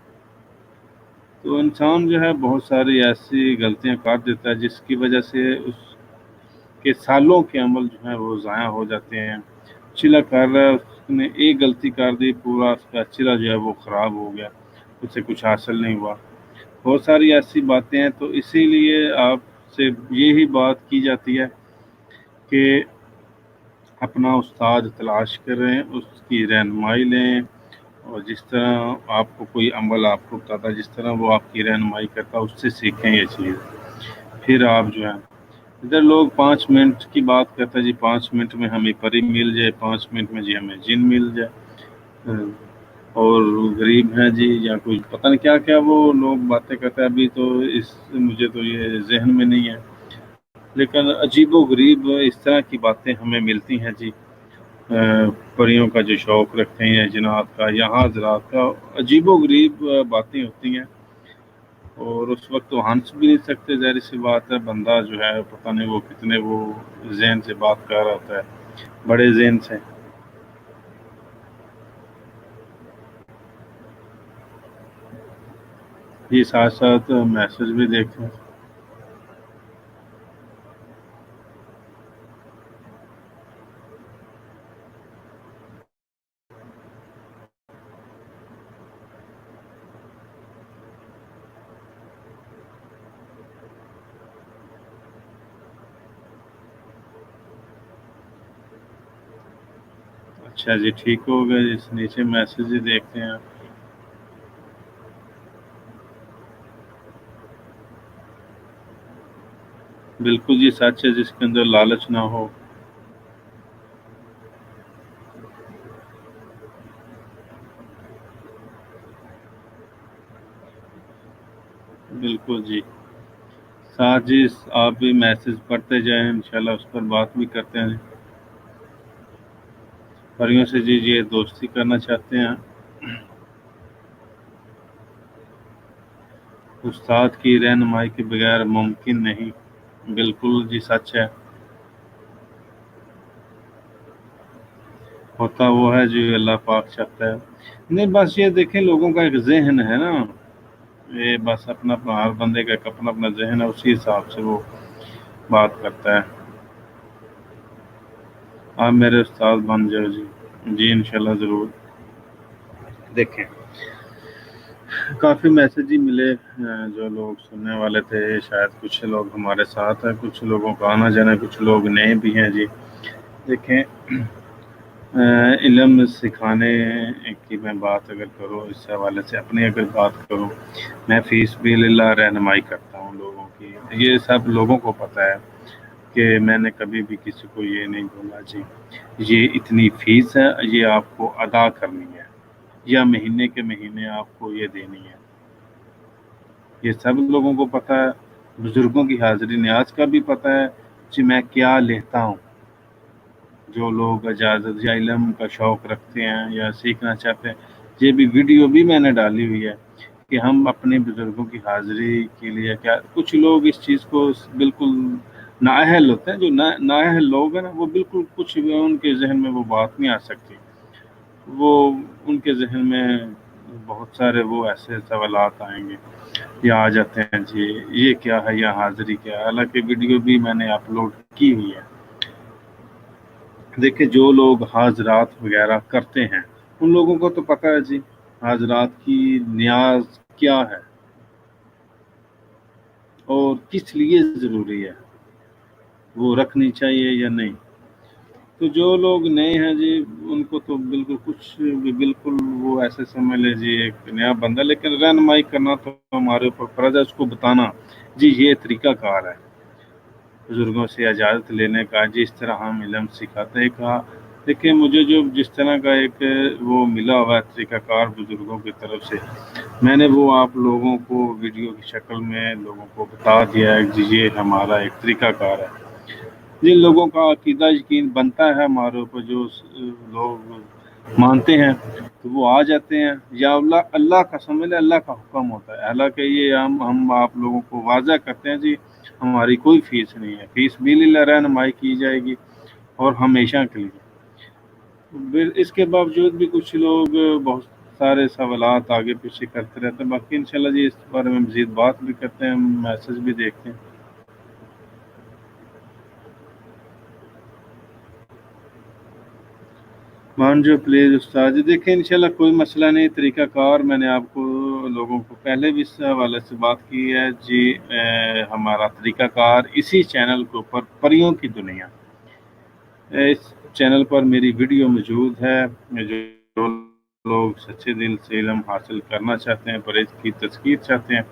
तो इंसान जो है बहुत सारी ऐसी गलतियाँ कर देता है जिसकी वजह से उसके सालों के अमल जो हैं वो ज़ाया हो जाते हैं। चिल्ला कर रहा है, उसने एक गलती कर दी, पूरा उसका चिल्ला जो है वो ख़राब हो गया, उससे कुछ हासिल नहीं हुआ। बहुत सारी ऐसी बातें हैं, तो इसीलिए आपसे यही बात की जाती है कि अपना उस्ताद तलाश करें, उसकी रहनुमाई लें और जिस तरह आपको कोई अमल आपको बताता है, जिस तरह वो आपकी रहनुमाई करता है, उससे सीखें ये चीज़। फिर आप जो है, इधर लोग 5 मिनट की बात करते हैं जी, 5 मिनट में हमें परी मिल जाए, 5 मिनट में जी हमें जिन मिल जाए। और गरीब हैं जी या कोई पता नहीं क्या-क्या वो लोग बातें करते हैं, अभी तो इस मुझे तो ये ज़हन में नहीं है। लेकिन अजीबो-गरीब इस तरह की बातें हमें मिलती हैं जी। परियों का जो शौक़ रखते हैं, जिन्नात का या हाज़रात का, अजीबो-गरीब बातें होती हैं और उस वक़्त तो हँस भी नहीं सकते, ज़ाहिर-सी बात है। बंदा जो है पता नहीं वो कितने वो ज़हन से बात कर रहा होता है, बड़े ज़हन से। ये साथ-साथ मैसेज भी देखते हैं। अच्छा जी, ठीक हो गए, इस नीचे मैसेज ही देखते हैं। बिल्कुल जी, सच है जिसके अंदर लालच ना हो। बिल्कुल जी, साथ जी आप भी मैसेज पढ़ते जाएं, इंशाल्लाह उस पर बात भी करते हैं। परियों से जी ये दोस्ती करना चाहते हैं, उस्ताद की रहनुमाई के बगैर मुमकिन नहीं। बिल्कुल जी सच है, होता वो है जो अल्लाह पाक चाहता है। नहीं बस ये देखें, लोगों का एक जहन है ना, ये बस अपना अपना, हर बंदे का एक अपना अपना जहन है, उसी हिसाब से वो बात करता है। आप मेरे उस्ताद बन जाओ जी। जी इंशाल्लाह ज़रूर। देखें काफ़ी मैसेज ही मिले, जो लोग सुनने वाले थे, शायद कुछ लोग हमारे साथ हैं, कुछ लोगों का आना जाना, कुछ लोग नए भी हैं जी। देखें इल्म सिखाने की मैं बात अगर करूँ, इस हवाले से अपनी अगर बात करूँ, मैं फ़ीस भी लिल्लाह रहनुमाई करता हूँ लोगों की। ये सब लोगों को पता है कि मैंने कभी भी किसी को ये नहीं बोला जी ये इतनी फ़ीस है, ये आपको अदा करनी है, या महीने के महीने आपको ये देनी है। ये सब लोगों को पता है, बुज़ुर्गों की हाज़िरी न्याज़ का भी पता है कि मैं क्या लेता हूँ। जो लोग इजाज़त या इल्म का शौक़ रखते हैं या सीखना चाहते हैं, ये भी वीडियो भी मैंने डाली हुई है कि हम अपने बुज़ुर्गों की हाज़िरी के लिए क्या, कुछ लोग इस चीज़ को बिल्कुल नाअहल होते हैं, जो नाअहल लोग हैं ना, वो बिल्कुल कुछ भी उनके ज़हन में वो बात नहीं आ सकती। वो उनके ज़हन में बहुत सारे वो ऐसे सवालात आएँगे या आ जाते हैं जी ये क्या है या हाज़िरी क्या है, हालाँकि वीडियो भी मैंने अपलोड की हुई है। देखिए जो लोग हाज़रात वग़ैरह करते हैं, उन लोगों को तो पता है जी हाज़रात की नियाज़ क्या है और किस लिए ज़रूरी है, वो रखनी चाहिए या नहीं। तो जो लोग नए हैं जी, उनको तो बिल्कुल कुछ भी, बिल्कुल वो ऐसे समझ लीजिए एक नया बंदा, लेकिन रहनुमाई करना तो हमारे ऊपर फ़र्ज़ है, उसको बताना जी ये तरीक़ाकार है बुज़ुर्गों से इजाज़त लेने का, जिस तरह हम इल्म सिखाते हैं कहा। देखिए मुझे जो जिस तरह का एक वो मिला हुआ है तरीक़ाकार बुज़ुर्गों की तरफ से, मैंने वो आप लोगों को वीडियो की शक्ल में लोगों को बता दिया है कि ये हमारा एक तरीक़ाकार है। जिन लोगों का अकीदा यकीन बनता है हमारे ऊपर, जो लोग मानते हैं, तो वो आ जाते हैं, या अल्लाह अल्लाह का समझ लें, अल्लाह का हुक्म होता है। हालाँकि ये हम आप लोगों को वाज़ा करते हैं जी हमारी कोई फ़ीस नहीं है, फ़ीस बिल्कुल रहनुमाई की जाएगी और हमेशा के लिए। फिर इसके बावजूद भी कुछ लोग बहुत सारे सवालात आगे पीछे करते रहते हैं। बाकी इंशाल्लाह जी इस बारे में मज़ीद बात भी करते हैं, मैसेज भी देखते हैं। मान जो प्लीज़ उस्ताद जी। देखिए इंशाल्लाह कोई मसला नहीं, तरीक़ाकार मैंने आपको लोगों को पहले भी इस हवाले से बात की है जी। हमारा तरीक़ाकार इसी चैनल के ऊपर परियों की दुनिया, इस चैनल पर मेरी वीडियो मौजूद है। जो लोग सच्चे दिल से इल्म हासिल करना चाहते हैं, परहेज़ की तज़कीर चाहते हैं,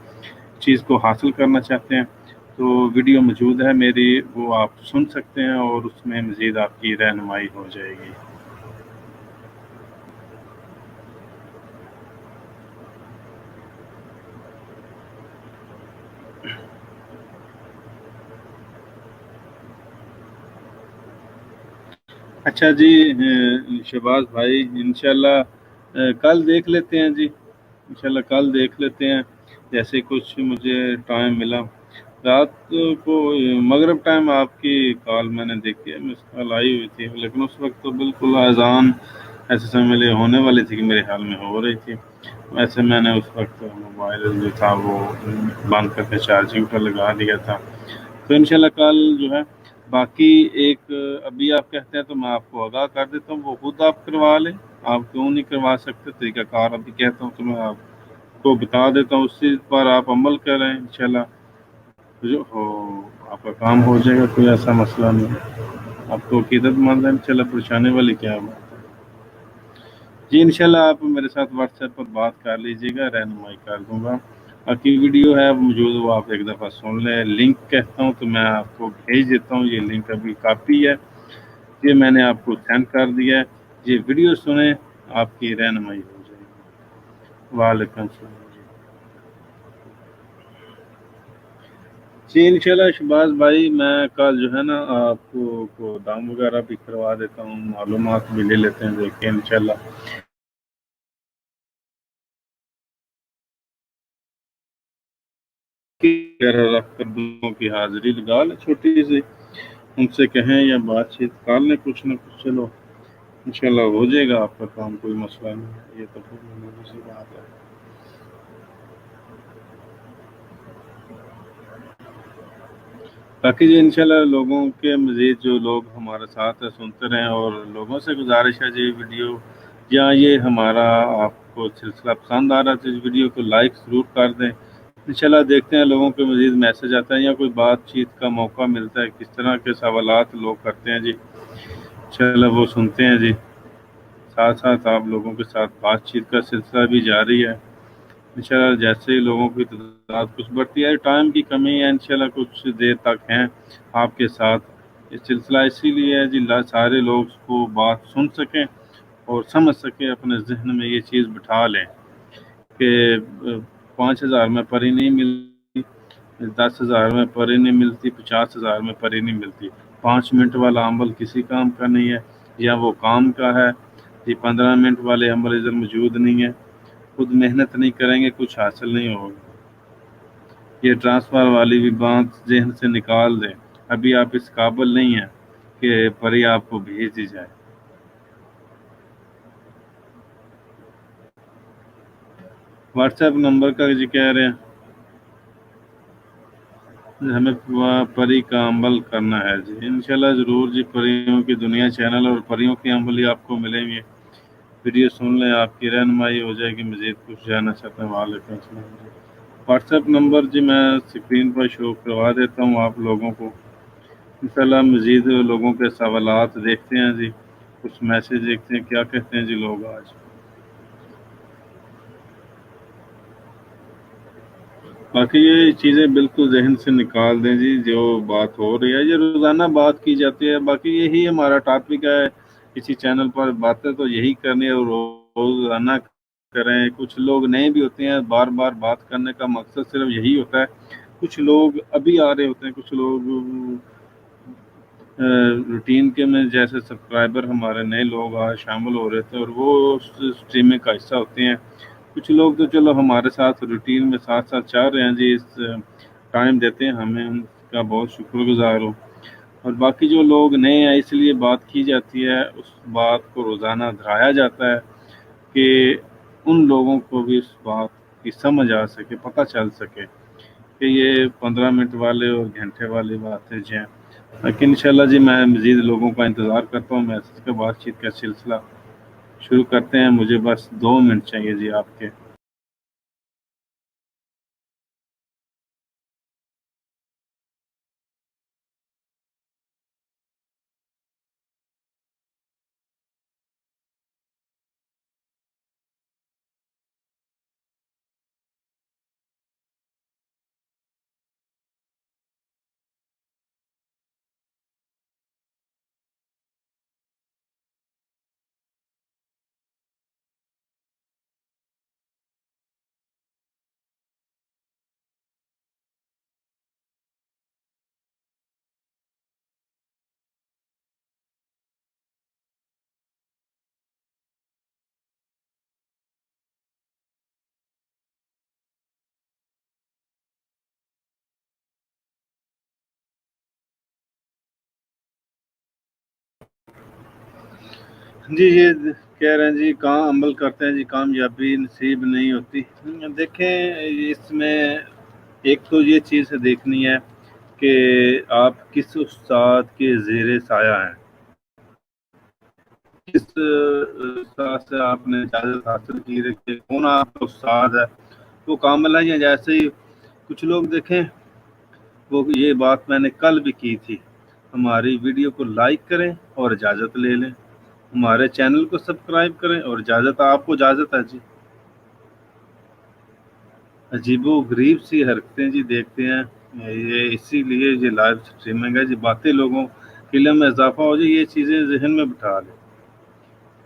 चीज़ को हासिल करना चाहते हैं, तो वीडियो मौजूद है मेरी, वो आप सुन सकते हैं और उसमें मज़ीद आपकी रहनुमाई हो जाएगी। अच्छा जी शहबाज भाई, इंशाल्लाह कल देख लेते हैं जी, इंशाल्लाह कल देख लेते हैं, जैसे कुछ मुझे टाइम मिला। रात को मगरिब टाइम आपकी कॉल मैंने देखी है, मिस कॉल आई हुई थी, लेकिन उस वक्त तो बिल्कुल अज़ान ऐसे समय लिए होने वाली थी कि मेरे ख्याल में हो रही थी। वैसे मैंने उस वक्त मोबाइल जो था वो बंद करके चार्जिंग पर लगा दिया था। तो इंशाल्लाह कल जो है, बाकी एक अभी आप कहते हैं तो मैं आपको आगाह कर देता हूँ, वो खुद आप करवा लें। आप क्यों नहीं करवा सकते, तरीक़ाकार अभी कहता हूँ तो मैं आपको बता देता हूँ, उसी पर आप अमल करें, इंशाल्लाह जो हो आपका काम हो जाएगा, कोई ऐसा मसला नहीं है। आप तो अक़ीदतमंद हैं, चलो परेशानी वाली क्या बात है। जी इंशाल्लाह आप मेरे साथ व्हाट्सएप पर बात कर लीजिएगा, रहनुमाई कर दूँगा। बाकी वीडियो है मौजूद, वो आप एक दफ़ा सुन लें। लिंक कहता हूँ तो मैं आपको भेज देता हूँ, ये लिंक अभी काफ़ी है, ये मैंने आपको सेंड कर दिया है। ये वीडियो सुनें, आपकी रहनुमाई हो जाएगी। वालेकुम सलाम जी। جی انشاءاللہ شہباز بھائی، میں کل جو ہے نا آپ کو دام وغیرہ بھی کروا دیتا ہوں، معلومات بھی لے لیتے ہیں، دیکھیں انشاءاللہ رکھ کر دوسروں کی حاضری لگا لیں چھوٹی سی، ان سے کہیں یا بات چیت کر لیں کچھ نہ کچھ، چلو انشاءاللہ ہو جائے گا آپ کا کام، کوئی مسئلہ نہیں ہے، یہ تو پھر معمولی سی بات ہے۔ باقی جی انشاءاللہ لوگوں کے مزید جو لوگ ہمارے ساتھ ہیں سنتے رہیں، اور لوگوں سے گزارش ہے جی ویڈیو یا یہ ہمارا آپ کو سلسلہ پسند آ رہا ہے تو اس ویڈیو کو لائک ضرور کر دیں۔ انشاءاللہ دیکھتے ہیں لوگوں کے مزید میسج آتا ہے یا کوئی بات چیت کا موقع ملتا ہے، کس طرح کے سوالات لوگ کرتے ہیں جی، انشاءاللہ وہ سنتے ہیں جی، ساتھ ساتھ آپ لوگوں کے ساتھ بات چیت کا سلسلہ بھی جاری ہے انشاءاللہ۔ جیسے ہی لوگوں کی تعداد کچھ بڑھتی ہے، ٹائم کی کمی ہے انشاءاللہ، کچھ دیر تک ہیں آپ کے ساتھ، یہ سلسلہ اسی لیے ہے جی سارے لوگ اس کو بات سن سکیں اور سمجھ سکیں، اپنے ذہن میں یہ چیز بٹھا لیں کہ 5,000 میں پری نہیں ملتی، 10,000 میں پری نہیں ملتی، 50,000 میں پری نہیں ملتی، 5 منٹ والا عمل کسی کام کا نہیں ہے، یا وہ کام کا ہے یہ 15 منٹ والے عمل ادھر موجود نہیں ہے، خود محنت نہیں کریں گے کچھ حاصل نہیں ہوگا۔ یہ ٹرانسفر والی بھی بات ذہن سے نکال دیں، ابھی آپ اس قابل نہیں ہیں کہ پری آپ کو بھیج دی جائے۔ واٹس ایپ نمبر کا جی کہہ رہے ہیں ہمیں پری کا عمل کرنا ہے جی، انشاءاللہ ضرور جی، پریوں کی دنیا چینل اور پریوں کے عمل ہی آپ کو ملیں گے، ویڈیو سن لیں، آپ کی رہنمائی ہو جائے گی، مزید کچھ جاننا چاہتے ہیں۔ وعلیکم السلام جی، واٹس ایپ نمبر جی میں اسکرین پر شو کروا دیتا ہوں آپ لوگوں کو، انشاءاللہ مزید لوگوں کے سوالات دیکھتے ہیں جی، کچھ میسج دیکھتے ہیں کیا کہتے ہیں جی لوگ آج۔ باقی یہ چیزیں بالکل ذہن سے نکال دیں جی، جو بات ہو رہی ہے یہ روزانہ بات کی جاتی ہے، باقی یہی ہمارا ٹاپک ہے کسی چینل پر، باتیں تو یہی کرنی ہے اور روزانہ کریں۔ کچھ لوگ نئے بھی ہوتے ہیں، بار بار بات کرنے کا مقصد صرف یہی ہوتا ہے، کچھ لوگ ابھی آ رہے ہوتے ہیں، کچھ لوگ روٹین کے میں جیسے سبسکرائبر ہمارے نئے لوگ آج شامل ہو رہے تھے اور وہ اسٹریمنگ کا حصہ ہوتے ہیں، کچھ لوگ تو چلو ہمارے ساتھ روٹین میں ساتھ ساتھ چل رہے ہیں جی، اس ٹائم دیتے ہیں ہمیں، ان کا بہت شکر گزار ہوں۔ اور باقی جو لوگ نئے ہیں اس لیے بات کی جاتی ہے، اس بات کو روزانہ دہرایا جاتا ہے کہ ان لوگوں کو بھی اس بات کی سمجھ آ سکے، پتہ چل سکے کہ یہ 15 منٹ والے اور گھنٹے والی باتیں جو ہیں۔ لیکن انشاءاللہ جی میں مزید لوگوں کا انتظار کرتا ہوں، میسج کا بات چیت کا سلسلہ شروع کرتے ہیں، مجھے بس 2 منٹ چاہیے جی آپ کے۔ جی یہ کہہ رہے ہیں جی کہاں عمل کرتے ہیں جی کامیابی نصیب نہیں ہوتی۔ دیکھیں اس میں ایک تو یہ چیز دیکھنی ہے کہ آپ کس استاد کے زیر سایہ ہیں، کس استاد سے آپ نے اجازت حاصل کی ہے کہ کون آپ کا استاد ہے، وہ کامل ہے یا جیسے ہی کچھ لوگ دیکھیں، وہ یہ بات میں نے کل بھی کی تھی، ہماری ویڈیو کو لائک کریں اور اجازت لے لیں، ہمارے چینل کو سبسکرائب کریں اور اجازت، آپ کو اجازت ہے جی، عجیب و غریب سی حرکتیں جی دیکھتے ہیں، یہ اسی لیے یہ لائیو اسٹریمنگ ہے جی، باتیں لوگوں کے علم میں اضافہ ہو جائے، یہ چیزیں ذہن میں بٹھا لیں۔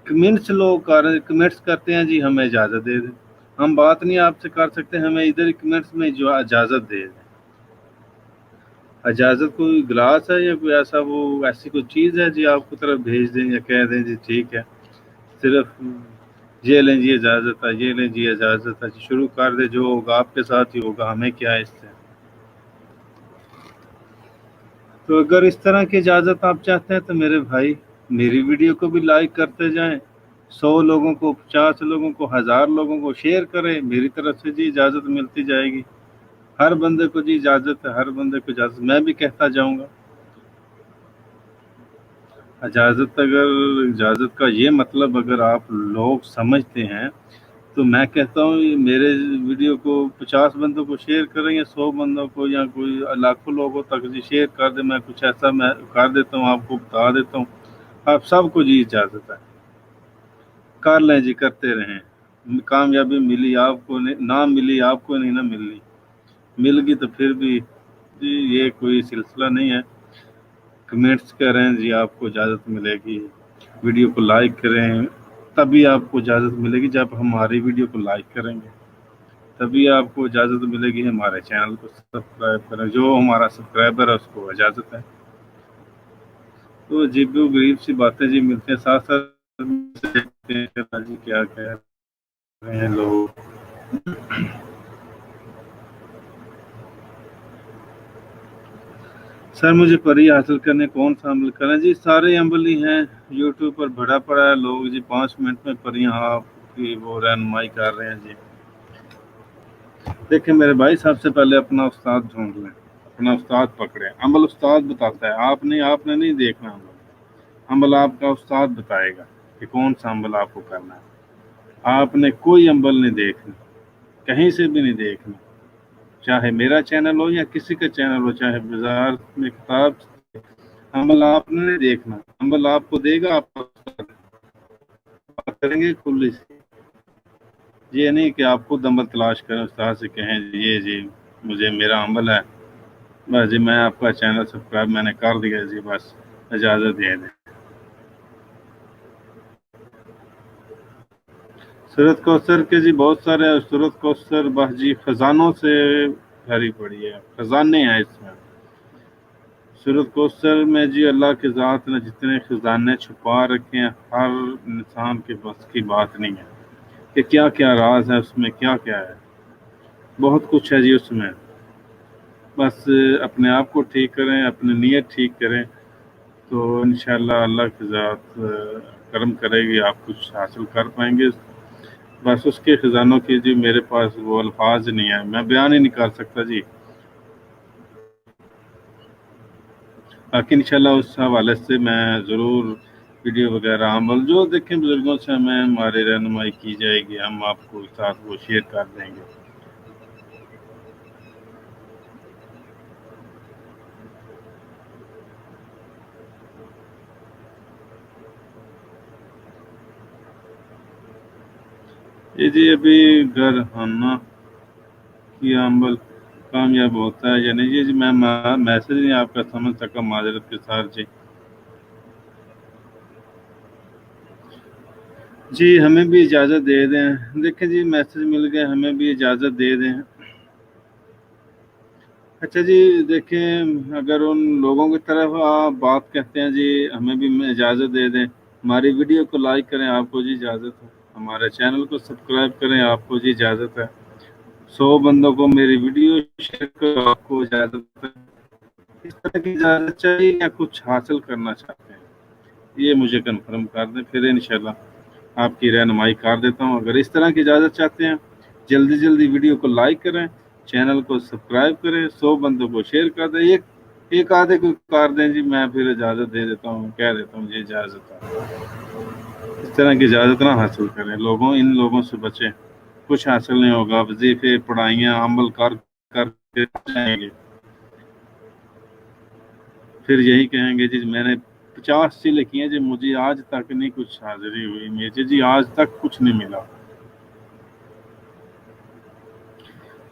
کمنٹس لوگ کمنٹس کرتے ہیں جی ہمیں اجازت دے دیں، ہم بات نہیں آپ سے کر سکتے، ہمیں ادھر کمنٹس میں جو اجازت دے دیں، इजाज़त कोई गिलास है या कोई ऐसा वो ऐसी कोई चीज़ है जी आपको तरफ भेज दें या कह दें जी ठीक है, सिर्फ ये लें जी इजाज़त है, ये लें जी इजाज़त है, शुरू कर दे, जो होगा आपके साथ ही होगा, हमें क्या है इससे। तो अगर इस तरह की इजाज़त आप चाहते हैं तो मेरे भाई मेरी वीडियो को भी लाइक करते जाएं, 100 लोगों को, 50 लोगों को, 1000 लोगों को शेयर करें, मेरी तरफ से जी इजाज़त मिलती जाएगी। हर बंदे को जी इजाज़त है, हर बंदे को इजाज़त, मैं भी कहता जाऊँगा। इजाज़त का ये मतलब अगर आप लोग समझते हैं तो मैं कहता हूँ ये मेरे वीडियो को 50 बंदों को शेयर करें या 100 बंदों को या कोई लाखों लोगों तक जी शेयर कर दे, मैं कुछ ऐसा मैं कर देता हूँ, आपको बता देता हूँ, आप सबको जी इजाज़त है, कर लें जी, करते रहें। कामयाबी मिली आपको नहीं, ना मिली आपको नहीं ना मिलनी, मिल गई तो फिर भी जी ये कोई सिलसिला नहीं है। कमेंट्स करें जी, आपको इजाज़त मिलेगी। वीडियो को लाइक करें, तभी आपको इजाज़त मिलेगी जब हमारी वीडियो को लाइक करेंगे, तभी आपको इजाज़त मिलेगी। हमारे चैनल को सब्सक्राइब करें, जो हमारा सब्सक्राइबर है उसको इजाज़त है। तो अजीब गरीब सी बातें जी मिलते हैं, साथ साथ देखते हैं जी क्या कह रहे हैं लोग। सर मुझे परी हासिल करने कौन सा अमल करें जी, सारे अमल ही हैं, यूट्यूब पर भरा पड़ा है, लोग जी 5 मिनट में परियां आपकी वो रहनुमाई कर रहे हैं जी। देखिए मेरे भाई, सबसे पहले अपना उस्ताद ढूंढ लें, अपना उस्ताद पकड़े, अमल उस्ताद बताता है, आपने नहीं देखना अमल आपका उस्ताद बताएगा कि कौन सा अमल आपको करना है। आपने कोई अमल नहीं देखना, कहीं से भी नहीं देखना, चाहे मेरा चैनल हो या किसी का चैनल हो, चाहे बाजार में किताब, अमल आपने नहीं देखना, अमल आपको देगा, आप करेंगे खुली से। ये नहीं कि आप खुद अमल तलाश करें, उस्ताद से कहें ये जी मुझे मेरा अमल है, बस जी मैं आपका चैनल सब्सक्राइब मैंने कर दिया जी, बस इजाज़त दे दें। सूरत कौसर के जी बहुत सारे, सूरत कौसर बस जी खजानों से भरी पड़ी है, खजाने हैं इसमें। सूरत कौसर में जी अल्लाह के ज़ात ने जितने खजाने छुपा रखे हैं, हर इंसान के बस की बात नहीं है कि क्या क्या राज है उसमें, क्या क्या है, बहुत कुछ है जी उसमें। बस अपने आप को ठीक करें, अपनी नीयत ठीक करें, तो इंशाल्लाह अल्लाह की ज़ात करम करेगी, आप कुछ हासिल कर पाएंगे। बस उसके ख़जानों की जी मेरे पास वो अल्फाज नहीं है, मैं बयान ही नहीं कर सकता जी। बाकी इंशाल्लाह उस हवाले से मैं ज़रूर वीडियो वगैरह अमल जो देखें बुज़ुर्गों से हमें हमारी रहनुमाई की जाएगी, हम आपको साथ वो शेयर कर देंगे। ये जी अभी घर आना की अमल कामयाब होता है या नहीं, ये जी मैं मैसेज नहीं आपका समझ सका, माजरत के साथ जी। जी हमें भी इजाज़त दे दें, देखें जी मैसेज मिल गए, हमें भी इजाज़त दे दें। अच्छा जी देखें, अगर उन लोगों की तरफ आप बात कहते हैं जी हमें भी इजाज़त दे दें, हमारी वीडियो को लाइक करें, आपको जी इजाज़त है, हमारे चैनल को सब्सक्राइब करें, आपको जी इजाज़त है, 100 बंदों को मेरी वीडियो शेयर करो, आपको इजाज़त है। इस तरह की इजाज़त चाहिए या कुछ हासिल करना चाहते हैं, ये मुझे कन्फर्म कर दें, फिर इंशाल्लाह आपकी रहनुमाई कर देता हूँ। अगर इस तरह की इजाज़त चाहते हैं, जल्दी जल्दी वीडियो को लाइक करें, चैनल को सब्सक्राइब करें, 100 बंदों को शेयर कर दें, एक आधे को कर दें जी, मैं फिर इजाज़त दे देता हूँ, कह देता हूँ जी इजाज़त है। इस तरह की इजाज़त ना हासिल करें, इन लोगों से बचें, कुछ हासिल नहीं होगा, वजीफे पढ़ाइयाँ अमल कर के जाएंगे, फिर यही कहेंगे जी मैंने 50 चीज़ें की हैं जी, मुझे आज तक नहीं कुछ हाजिरी हुई, मुझे जी आज तक कुछ नहीं मिला।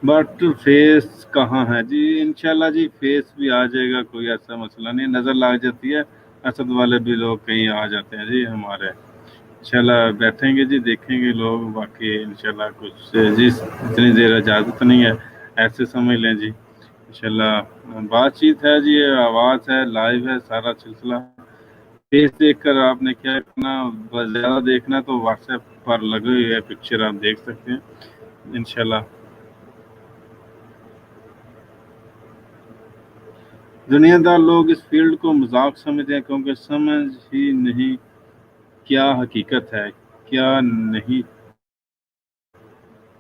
बट फेस कहाँ है जी, इंशाल्लाह जी फेस भी आ जाएगा, कोई ऐसा मसला नहीं, नज़र लग जाती है, असद वाले भी लोग कहीं आ जाते हैं जी हमारे। इंशाल्लाह बैठेंगे जी, देखेंगे लोग, बाकी इंशाल्लाह कुछ जी इतनी देर इजाज़त नहीं है, ऐसे समझ लें जी। इंशाल्लाह बात चीत है जी, आवाज़ है, लाइव है सारा सिलसिला। फेस देख कर आपने क्या करना, बस ज़्यादा देखना तो व्हाट्सएप पर लगी हुई है पिक्चर, आप देख सकते हैं इंशाल्लाह। दुनियादार लोग इस फील्ड को मजाक समझते हैं क्योंकि समझ ही नहीं क्या हकीकत है क्या नहीं।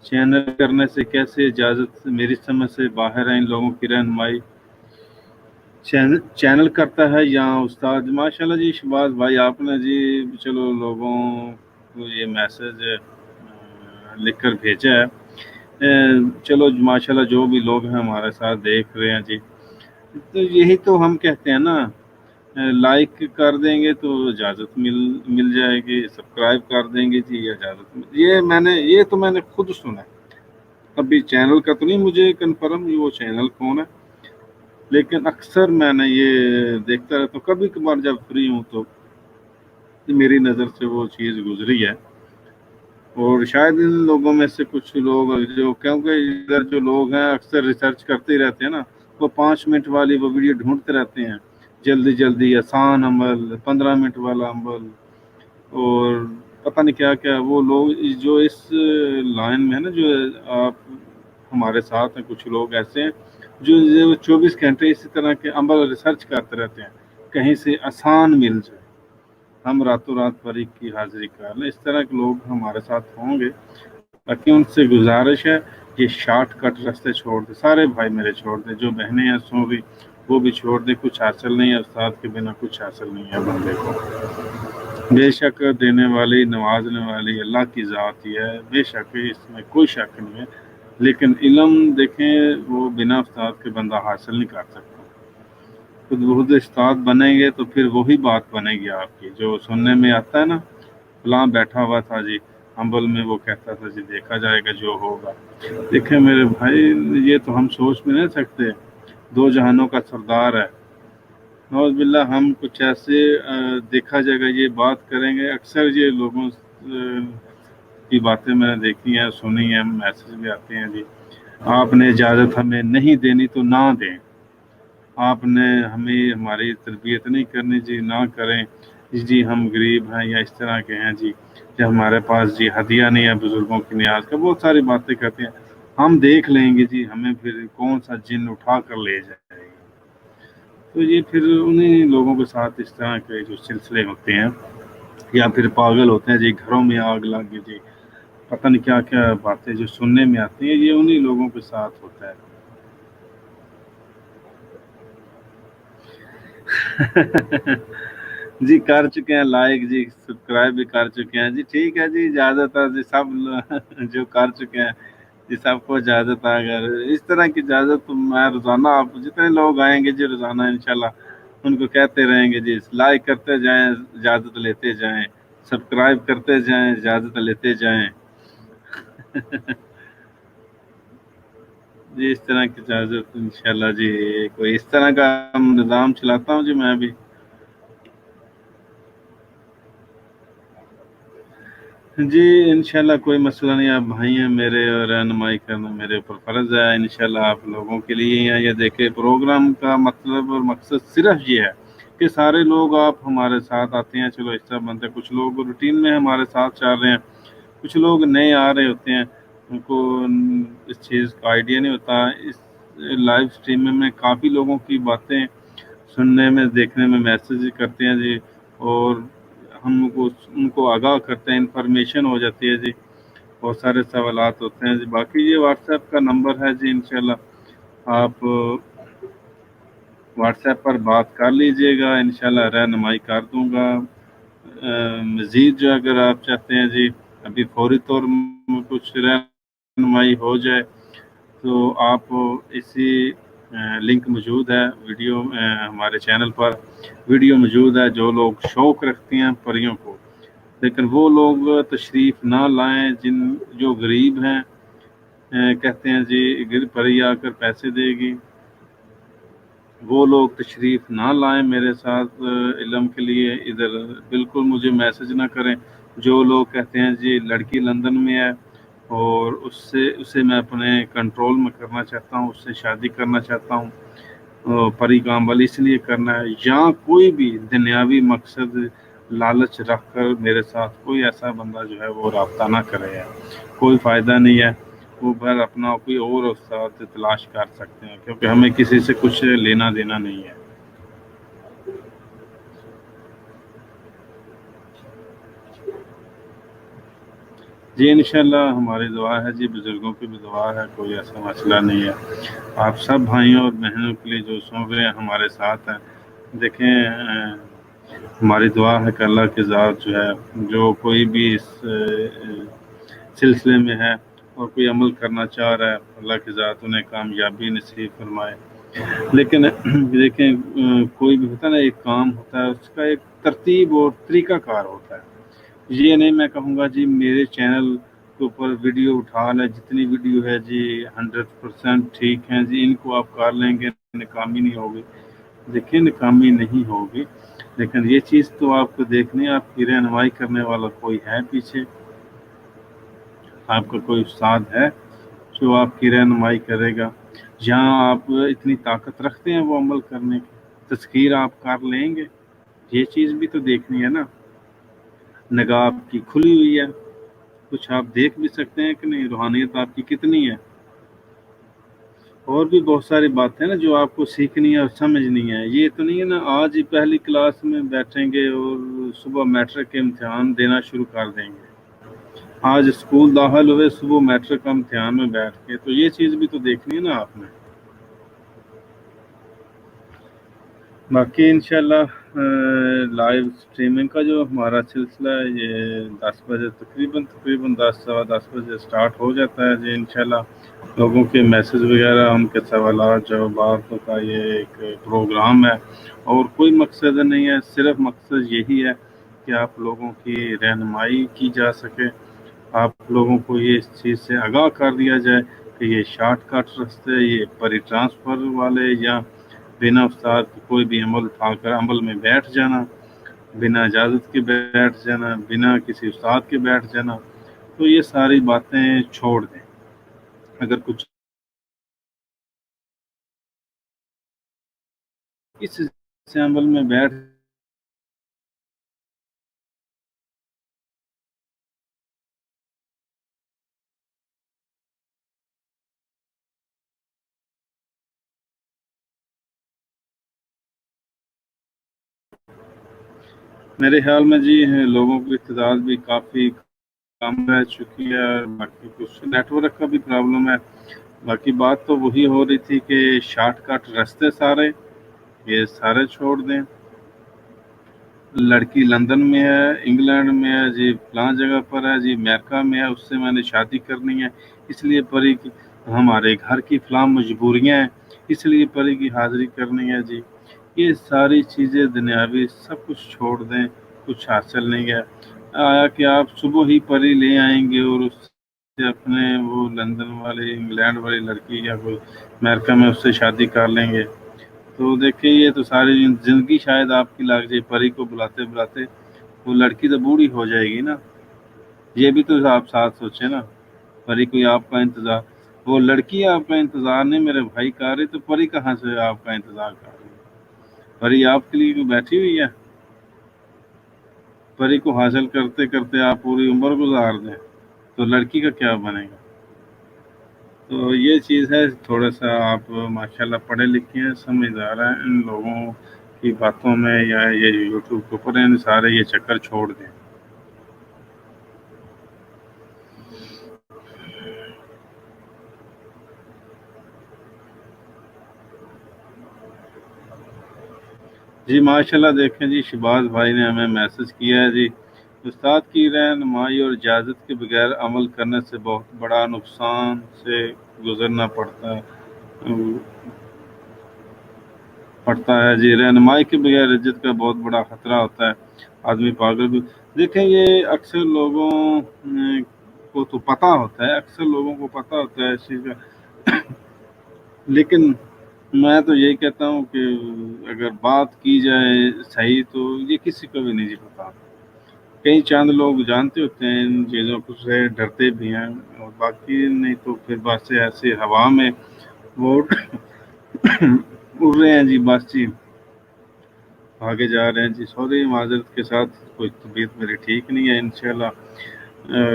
चैनल करने से कैसे इजाज़त मेरी समझ से बाहर है इन लोगों की रहनुमाई। चैनल करता है या उस्ताद। माशाल्लाह जी शहबाज भाई, आपने जी चलो लोगों को ये मैसेज लिख कर भेजा है। चलो माशाल्लाह जो भी लोग हैं हमारे साथ देख रहे हैं जी, तो यही तो हम कहते हैं ना, लाइक कर देंगे तो इजाज़त मिल मिल जाएगी, सब्सक्राइब कर देंगे जी इजाज़त। ये तो मैंने खुद सुना है। अभी चैनल का तो नहीं मुझे कंफर्म वो चैनल कौन है, लेकिन अक्सर मैंने ये देखता रहता हूँ। कभी कभार जब फ्री हूँ तो मेरी नज़र से वो चीज़ गुजरी है। और शायद इन लोगों में से कुछ लोग जो, क्योंकि इधर जो लोग हैं अक्सर रिसर्च करते ही रहते हैं ना, वो 5 मिनट वाली वो वीडियो ढूंढते रहते हैं, जल्दी जल्दी आसान अमल, 15 मिनट वाला अमल, और पता नहीं क्या क्या। वो लोग जो इस लाइन में है ना, जो आप हमारे साथ हैं, कुछ लोग ऐसे हैं जो 24 घंटे इसी तरह के अमल रिसर्च करते रहते हैं, कहीं से आसान मिल जाए, हम रातों रात फरीक की हाजिरी कर लें। इस तरह के लोग हमारे साथ होंगे। बाकी उनसे गुजारिश है ये शॉर्टकट रास्ते छोड़ दे, सारे भाई मेरे छोड़ दे, जो बहनें हैं सो भी वो भी छोड़ दे। कुछ हासिल नहीं है, उस्ताद के बिना कुछ हासिल नहीं है बंदे को। बेशक देने वाली नवाजने वाली अल्लाह की ज़ात ही है, बेशक इसमें कोई शक नहीं है। लेकिन इल्म देखें, वो बिना उस्ताद के बंदा हासिल नहीं कर सकता। खुद बहुत उस्ताद बनेंगे तो फिर वही बात बनेगी आपकी जो सुनने में आता है ना, फलां बैठा हुआ था जी अम्बल में, वो कहता था जी देखा जाएगा जो होगा। देखें मेरे भाई, ये तो हम सोच भी नहीं सकते। दो जहानों का सरदार है, नौज़ बिल्ला हम कुछ ऐसे देखा जाएगा ये बात करेंगे। अक्सर ये लोगों की बातें मैंने देखी हैं, सुनी हैं, मैसेज भी आते हैं जी, आपने इजाज़त हमें नहीं देनी तो ना दें, आपने हमें हमारी तरबियत नहीं करनी जी ना करें जी, हम गरीब हैं या इस तरह के हैं जी, हमारे पास जी हदिया नहीं है बुज़ुर्गों की न्याज का, बहुत सारी बातें करते हैं। हम देख लेंगे जी, हमें फिर कौन सा जिन उठा कर ले जाएगा। तो ये फिर उन्हीं लोगों के साथ इस तरह के जो सिलसिले होते हैं, या फिर पागल होते हैं जी, घरों में आग लग गई जी, पता नहीं क्या क्या बातें जो सुनने में आती हैं, ये उन्हीं लोगों के साथ होता है। जी कर चुके हैं लाइक जी, सब्सक्राइब भी कर चुके हैं जी, ठीक है जी, इजाज़त है जी सब जो कर चुके हैं जी, सबको इजाज़त है। अगर इस तरह की इजाज़त तो मैं रोज़ाना, आप जितने लोग आएंगे जी रोज़ाना इंशाल्लाह उनको कहते रहेंगे जी, लाइक करते जाएं इजाज़त लेते जाएं, सब्सक्राइब करते जाएं इजाज़त लेते जाएं। जी इस तरह की इजाज़त इंशाल्लाह जी, कोई इस तरह का निज़ाम चलाता हूँ जी मैं भी। जी इंशाल्लाह कोई मसला नहीं, आप भाई हैं मेरे और रहनुमाई करना मेरे ऊपर फ़र्ज़ है। इंशाल्लाह आप लोगों के लिए ही है ये। देखिए प्रोग्राम का मतलब और मकसद सिर्फ ये है कि सारे लोग आप हमारे साथ आते हैं, चलो हिस्सा बनते हैं। कुछ लोग रूटीन में हमारे साथ चल रहे हैं, कुछ लोग नए आ रहे होते हैं, उनको इस चीज़ का आइडिया नहीं होता। इस लाइव स्ट्रीमिंग में काफ़ी लोगों की बातें सुनने में देखने में मैसेज करते हैं जी, और हम उनको आगाह करते हैं, इन्फॉर्मेशन हो जाती है जी, बहुत सारे सवालात होते हैं जी। बाकी ये व्हाट्सएप का नंबर है जी, इंशाल्लाह आप व्हाट्सएप पर बात कर लीजिएगा, इंशाल्लाह रहनुमाई कर दूंगा। मज़ीद जो अगर आप चाहते हैं जी अभी फौरी तौर में कुछ रहनुमाई हो जाए तो आप इसी लिंक मौजूद है वीडियो, हमारे चैनल पर वीडियो मौजूद है। जो लोग शौक़ रखते हैं परियों को, लेकिन वो लोग तशरीफ़ ना लाएं जिन जो गरीब हैं, कहते हैं जी परी आकर पैसे देगी, वो लोग तशरीफ़ ना लाएं मेरे साथ इल्म के लिए। इधर बिल्कुल मुझे मैसेज ना करें। जो लोग कहते हैं जी लड़की लंदन में है और उसे मैं अपने कंट्रोल में करना चाहता हूँ, उससे शादी करना चाहता हूँ, پری کا عمل اس لیے کرنا ہے، یا کوئی بھی دنیاوی مقصد لالچ رکھ کر میرے ساتھ کوئی ایسا بندہ جو ہے وہ رابطہ نہ کرے ہے، کوئی فائدہ نہیں ہے، وہ بھر اپنا کوئی اور استاد تلاش کر سکتے ہیں، کیونکہ ہمیں کسی سے کچھ لینا دینا نہیں ہے۔ جی انشاءاللہ ہماری دعا ہے جی، بزرگوں کی بھی دعا ہے، کوئی ایسا مسئلہ نہیں ہے۔ آپ سب بھائیوں اور بہنوں کے لیے جو سن رہے ہیں ہمارے ساتھ ہیں، دیکھیں ہماری دعا ہے کہ اللہ کی ذات جو ہے، جو کوئی بھی اس سلسلے میں ہے اور کوئی عمل کرنا چاہ رہا ہے، اللہ کی ذات انہیں کامیابی نصیب فرمائے۔ لیکن دیکھیں کوئی بھی ہوتا ہے نا، ایک کام ہوتا ہے، اس کا ایک ترتیب اور طریقہ کار ہوتا ہے۔ یہ نہیں میں کہوں گا جی میرے چینل کے اوپر ویڈیو اٹھا لیں، جتنی ویڈیو ہے جی 100% ٹھیک ہیں جی، ان کو آپ کر لیں گے ناکامی نہیں ہوگی۔ دیکھیں ناکامی نہیں ہوگی، لیکن یہ چیز تو آپ کو دیکھنی ہے، آپ کی رہنمائی کرنے والا کوئی ہے پیچھے، آپ کا کوئی استاد ہے جو آپ کی رہنمائی کرے گا، جہاں آپ اتنی طاقت رکھتے ہیں وہ عمل کرنے کی، تذکیر آپ کر لیں گے، یہ چیز بھی تو دیکھنی ہے نا۔ نگاہ آپ کی کھلی ہوئی ہے، کچھ آپ دیکھ بھی سکتے ہیں کہ نہیں، روحانیت آپ کی کتنی ہے۔ اور بھی بہت ساری باتیں نا جو آپ کو سیکھنی ہے اور سمجھنی ہے، یہ تو نہیں ہے نا آج ہی پہلی کلاس میں بیٹھیں گے اور صبح میٹرک کے امتحان دینا شروع کر دیں گے، آج اسکول داخل ہوئے صبح میٹرک کا امتحان میں بیٹھ کے، تو یہ چیز بھی تو دیکھنی ہے نا آپ نے۔ باقی انشاءاللہ لائیو سٹریمنگ کا جو ہمارا سلسلہ ہے یہ 10 بجے تقریباً 10 سوا 10 بجے سٹارٹ ہو جاتا ہے جی انشاءاللہ۔ لوگوں کے میسج وغیرہ، ان کے سوالات جوابات کا یہ ایک پروگرام ہے، اور کوئی مقصد نہیں ہے، صرف مقصد یہی ہے کہ آپ لوگوں کی رہنمائی کی جا سکے، آپ لوگوں کو یہ اس چیز سے آگاہ کر دیا جائے کہ یہ شارٹ کٹ رستے، یہ پری ٹرانسفر والے، یا بنا استاد کے کوئی بھی عمل اٹھا کر عمل میں بیٹھ جانا، بنا اجازت کے بیٹھ جانا، بنا کسی استاد کے بیٹھ جانا، تو یہ ساری باتیں چھوڑ دیں۔ اگر کچھ اس سے عمل میں بیٹھ میرے خیال میں جی لوگوں کی تعداد بھی کافی کم رہ چکی ہے، اور باقی کچھ نیٹ ورک کا بھی پرابلم ہے۔ باقی بات تو وہی ہو رہی تھی کہ شارٹ کٹ رستے سارے یہ سارے چھوڑ دیں۔ لڑکی لندن میں ہے، انگلینڈ میں ہے جی، فلاں جگہ پر ہے جی، امریکہ میں ہے، اس سے میں نے شادی کرنی ہے، اس لیے پری کی ہمارے گھر کی فلاں مجبوریاں ہیں، اس لیے پری کی حاضری کرنی ہے جی۔ یہ ساری چیزیں دنیاوی سب کچھ چھوڑ دیں، کچھ حاصل نہیں ہے۔ آیا کہ آپ صبح ہی پری لے آئیں گے اور اس سے اپنے وہ لندن والی انگلینڈ والی لڑکی یا کوئی امریکہ میں اس سے شادی کر لیں گے، تو دیکھیں یہ تو ساری زندگی شاید آپ کی لگ جائے پری کو بلاتے بلاتے، وہ لڑکی تو بوڑھی ہو جائے گی نا۔ یہ بھی تو آپ ساتھ سوچیں نا، پری کوئی آپ کا انتظار، وہ لڑکی آپ کا انتظار نہیں میرے بھائی کر رہی، تو پری کہاں سے آپ کا انتظار کر رہی ہے؟ پری آپ کے لیے کوئی بیٹھی ہوئی ہے؟ پری کو حاصل کرتے کرتے آپ پوری عمر گزار دیں تو لڑکی کا کیا بنے گا؟ تو یہ چیز ہے، تھوڑا سا آپ ماشاءاللہ پڑھے لکھے ہیں، سمجھدار ہیں، ان لوگوں کی باتوں میں یا یہ یوٹیوب کے اوپر ان سارے یہ چکر چھوڑ دیں۔ جی ماشاءاللہ دیکھیں جی، شہباز بھائی نے ہمیں میسج کیا ہے جی، استاد کی رہنمائی اور اجازت کے بغیر عمل کرنے سے بہت بڑا نقصان سے گزرنا پڑتا ہے جی، رہنمائی کے بغیر عزت کا بہت بڑا خطرہ ہوتا ہے، آدمی پاگل بھی۔ دیکھیں یہ اکثر لوگوں کو تو پتہ ہوتا ہے، اکثر لوگوں کو پتہ ہوتا ہے اس چیز کا، لیکن میں تو یہی کہتا ہوں کہ اگر بات کی جائے صحیح تو یہ کسی کو بھی نہیں جی پتا، کئی چند لوگ جانتے ہوتے ہیں ان چیزوں کو، سے ڈرتے بھی ہیں، اور باقی نہیں تو پھر بس ایسے ہوا میں وہ اڑ رہے ہیں جی، بس جی آگے جا رہے ہیں جی. سوری معذرت کے ساتھ، کوئی طبیعت میری ٹھیک نہیں ہے. انشاءاللہ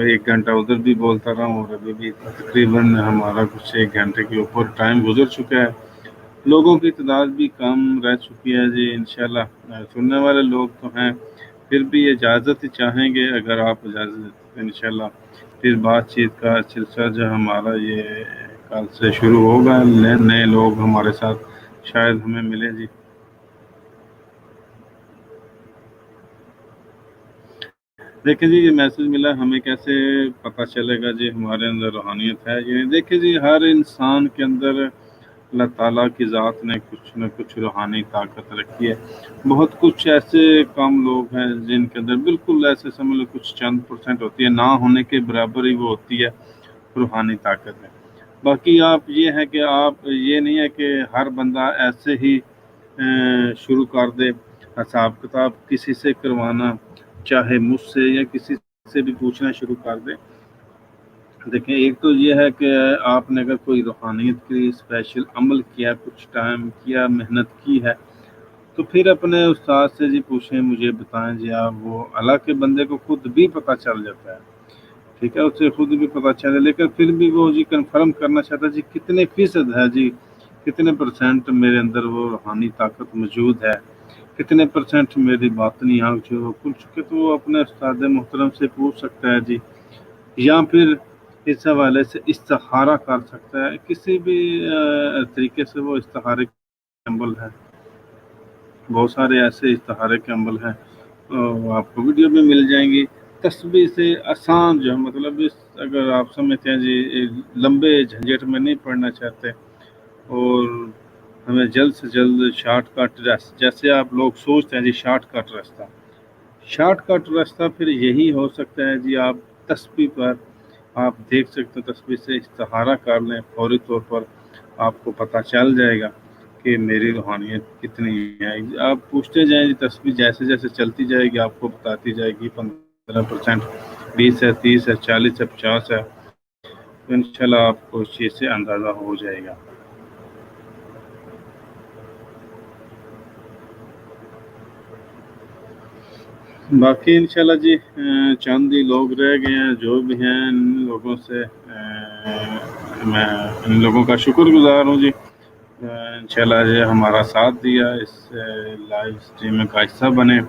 1 گھنٹہ ادھر بھی بولتا رہا ہوں، اور ابھی بھی تقریباً ہمارا کچھ 1 گھنٹے کے اوپر ٹائم گزر چکا ہے. لوگوں کی تعداد بھی کم رہ چکی ہے جی. انشاءاللہ سننے والے لوگ تو ہیں، پھر بھی اجازت ہی چاہیں گے اگر آپ اجازت. انشاءاللہ پھر بات چیت کا سلسلہ جو ہمارا یہ کل سے شروع ہوگا. نئے لوگ ہمارے ساتھ شاید ہمیں ملے جی. دیکھیں جی، یہ میسج ملا ہمیں کیسے پتہ چلے گا جی ہمارے اندر روحانیت ہے جی. دیکھیں جی، ہر انسان کے اندر اللہ تعالیٰ کی ذات نے کچھ نہ کچھ روحانی طاقت رکھی ہے. بہت کچھ ایسے کم لوگ ہیں جن کے اندر بالکل ایسے سمجھ لو کچھ چند % ہوتی ہے، نہ ہونے کے برابر ہی وہ ہوتی ہے روحانی طاقت ہے. باقی آپ یہ ہے کہ آپ یہ نہیں ہے کہ ہر بندہ ایسے ہی شروع کر دے حساب کتاب کسی سے کروانا، چاہے مجھ سے یا کسی سے بھی پوچھنا شروع کر دے. دیکھیں، ایک تو یہ ہے کہ آپ نے اگر کوئی روحانیت کے لیے اسپیشل عمل کیا، کچھ ٹائم کیا، محنت کی ہے، تو پھر اپنے استاد سے جی پوچھیں، مجھے بتائیں جی. آپ وہ اللہ کے بندے کو خود بھی پتہ چل جاتا ہے، ٹھیک ہے، اسے خود بھی پتہ چلے، لیکن پھر بھی وہ جی کنفرم کرنا چاہتا ہے جی کتنے فیصد ہے جی، کتنے % میرے اندر وہ روحانی طاقت موجود ہے، کتنے % میری باطنی آنکھ جو کھل چکے. تو وہ اپنے استاد محترم سے پوچھ سکتا ہے جی، یا پھر اس حوالے سے استخارہ کر سکتا ہے. کسی بھی طریقے سے وہ استخارے کے عمل ہے، بہت سارے ایسے استخارے کے عمل ہیں، آپ کو ویڈیو میں مل جائیں گی. تسبیح سے آسان جو ہے، مطلب اگر آپ سمجھتے ہیں جی لمبے جھنجٹ میں نہیں پڑنا چاہتے اور ہمیں جلد سے جلد شارٹ کٹ، جیسے آپ لوگ سوچتے ہیں جی شارٹ کٹ راستہ پھر یہی ہو سکتا ہے جی. آپ تسبیح پر آپ دیکھ سکتے ہیں، تسبیح سے استخارہ کر لیں، فوری طور پر آپ کو پتہ چل جائے گا کہ میری روحانیت کتنی ہے. آپ پوچھتے جائیں جی، تسبیح جیسے جیسے چلتی جائے گی آپ کو بتاتی جائے گی 15%، 20 ہے، 30 ہے، 40 ہے، 50 ہے. تو انشاءاللہ آپ کو اس چیز سے اندازہ ہو جائے گا. باقی انشاءاللہ جی چند ہی لوگ رہ گئے ہیں، جو بھی ہیں ان لوگوں سے میں ان لوگوں کا شکر گزار ہوں جی. انشاءاللہ جی ہمارا ساتھ دیا، اس لائیو اسٹریم کا حصہ بنے.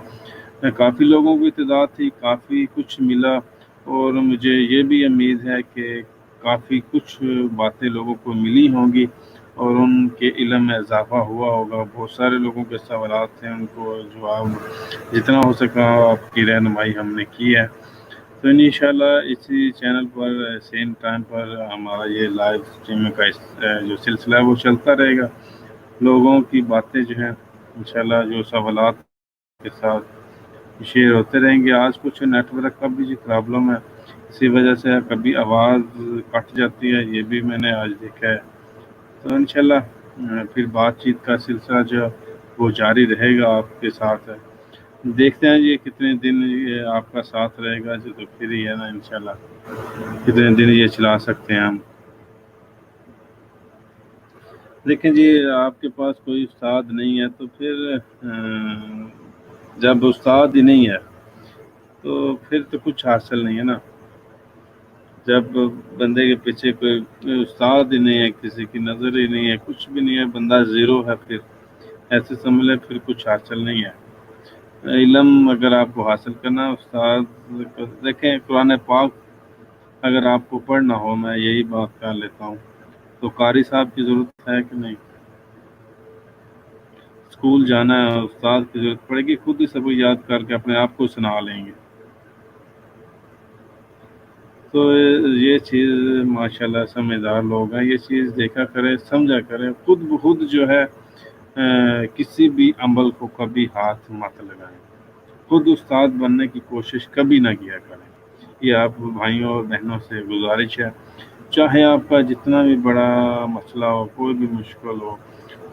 کافی لوگوں کی تعداد تھی، کافی کچھ ملا، اور مجھے یہ بھی امید ہے کہ کافی کچھ باتیں لوگوں کو ملی ہوں گی اور ان کے علم میں اضافہ ہوا ہوگا. بہت سارے لوگوں کے سوالات تھے، ان کو جواب جتنا ہو سکا آپ کی رہنمائی ہم نے کی ہے. تو انشاءاللہ اسی چینل پر سیم ٹائم پر ہمارا یہ لائیو اسٹریم کا جو سلسلہ ہے وہ چلتا رہے گا. لوگوں کی باتیں جو ہیں انشاءاللہ جو سوالات کے ساتھ شیئر ہوتے رہیں گے. آج کچھ نیٹ ورک کا بھی پرابلم ہے، اسی وجہ سے کبھی آواز کٹ جاتی ہے، یہ بھی میں نے آج دیکھا ہے. تو انشاءاللہ پھر بات چیت کا سلسلہ جو وہ جاری رہے گا آپ کے ساتھ. دیکھتے ہیں یہ کتنے دن یہ آپ کا ساتھ رہے گا جی، تو پھر ہی ہے نا انشاءاللہ کتنے دن یہ چلا سکتے ہیں ہم. دیکھیں جی، آپ کے پاس کوئی استاد نہیں ہے تو پھر جب استاد ہی نہیں ہے تو پھر تو کچھ حاصل نہیں ہے نا. جب بندے کے پیچھے کوئی استاد ہی نہیں ہے، کسی کی نظر ہی نہیں ہے، کچھ بھی نہیں ہے، بندہ زیرو ہے، پھر ایسے سمجھ لیں پھر کچھ حاصل نہیں ہے. علم اگر آپ کو حاصل کرنا، استاد دیکھیں قرآن پاک اگر آپ کو پڑھنا ہو، میں یہی بات کر لیتا ہوں، تو قاری صاحب کی ضرورت ہے کہ نہیں؟ اسکول جانا ہے، استاد کی ضرورت پڑے گی، خود ہی سب یاد کر کے اپنے آپ کو سنا لیں گے. تو یہ چیز ماشاءاللہ سمجھدار لوگ ہیں، یہ چیز دیکھا کریں، سمجھا کریں. خود بخود جو ہے کسی بھی عمل کو کبھی ہاتھ مت لگائیں. خود استاد بننے کی کوشش کبھی نہ کیا کریں. یہ آپ بھائیوں اور بہنوں سے گزارش ہے. چاہے آپ کا جتنا بھی بڑا مسئلہ ہو، کوئی بھی مشکل ہو،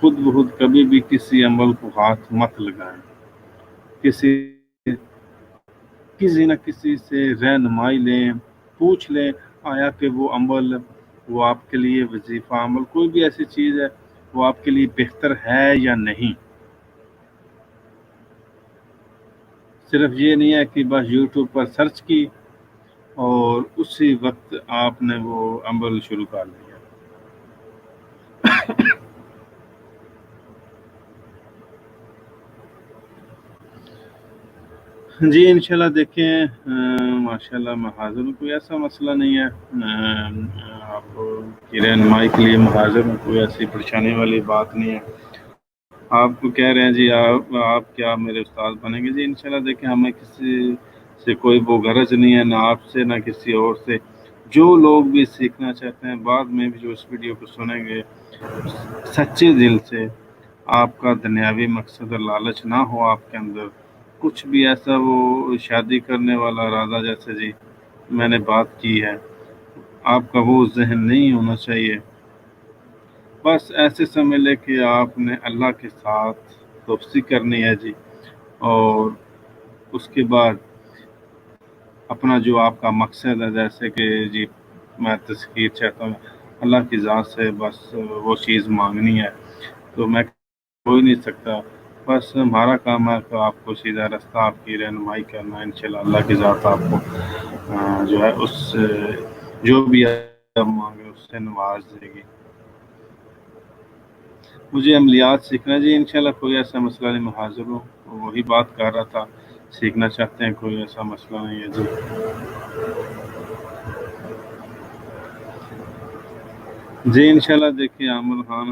خود بخود کبھی بھی کسی عمل کو ہاتھ مت لگائیں. کسی نہ کسی سے رہنمائی لیں، پوچھ لیں آیا کہ وہ عمل، وہ آپ کے لیے وظیفہ عمل کوئی بھی ایسی چیز ہے वो आपके लिए बेहतर है या नहीं। सिर्फ ये नहीं है कि बस यूट्यूब पर सर्च की और उसी वक्त आपने वो अमल शुरू कर लिया। जी इंशाल्लाह देखें, माशाल्लाह मैं हाज़िर हूँ, कोई ऐसा मसला नहीं है। आपकी रहनुमाई के लिए मैं हाज़िर हूँ, कोई ऐसी परेशानी वाली बात नहीं है। आप कह रहे हैं जी आप क्या मेरे उस्ताद बनेंगे? जी इंशाल्लाह देखें, हमें किसी से कोई वो गरज नहीं है, ना आपसे ना किसी और से। जो लोग भी सीखना चाहते हैं, बाद में भी जो इस वीडियो को सुनेंगे, सच्चे दिल से, आपका दुनियावी मकसद और लालच ना हो आपके अंदर, कुछ भी ऐसा वो शादी करने वाला इरादा जैसे जी मैंने बात की है, आपका वो जहन नहीं होना चाहिए। बस ऐसे समझ लें कि आपने अल्लाह के साथ दोस्ती करनी है जी, और उसके बाद अपना जो आपका मकसद है, जैसे कि जी मैं तस्कीर चाहता हूँ अल्लाह की ज़ात से, बस वो चीज़ मांगनी है, तो मैं हो ही नहीं सकता। बस हमारा काम है कि आपको सीधा रास्ता, आपकी रहनुमाई करना है। इंशाल्लाह अल्लाह की ज़ात आपको जो है उस जो भी आप मांगे उससे नवाज देगी। मुझे अमलियात सीखना जी, इंशाल्लाह कोई ऐसा मसला नहीं, मैं हाज़िर हूँ। वही बात कर रहा था, सीखना चाहते हैं, कोई ऐसा मसला नहीं है जी। जी इंशाल्लाह देखिए आमिर खान,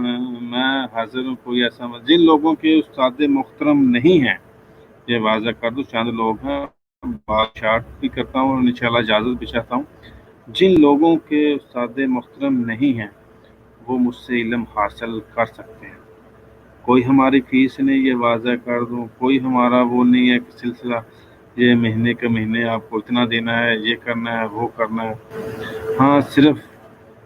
मैं हाज़िर हूँ, कोई ऐसा जिन लोगों के उस्ताद मोहतरम नहीं हैं, ये वाज़ा कर दूँ, चंद लोग हैं, बात शार्ट भी करता हूँ और इंशाल्लाह इजाज़त भी चाहता हूँ। जिन लोगों के उस्ताद मोहतरम नहीं हैं, वो मुझसे इल्म हासिल कर सकते हैं। कोई हमारी फ़ीस नहीं, ये वाज़ा कर दूँ, कोई हमारा वो नहीं है कि सिलसिला ये महीने के महीने आपको इतना देना है, ये करना है, वो करना है। हाँ, सिर्फ़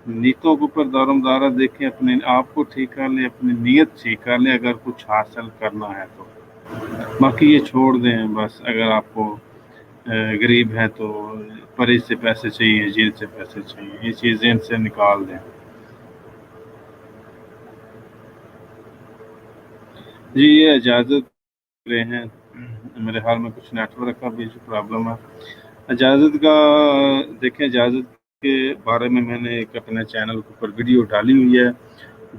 नीयतों के ऊपर दारोमदारा देखें, अपने आप को ठीक कर लें, अपनी नीयत ठीक कर लें अगर कुछ हासिल करना है तो। बाकी ये छोड़ दें बस, अगर आपको गरीब हैं तो परे से पैसे चाहिए, जेल से पैसे चाहिए, ये चीज़ें इनसे निकाल दें। जी ये इजाज़त रहे हैं, मेरे हाल में कुछ नेटवर्क का भी प्रॉब्लम है। इजाज़त का देखें, इजाज़त के बारे में मैंने एक अपने चैनल के ऊपर वीडियो डाली हुई है।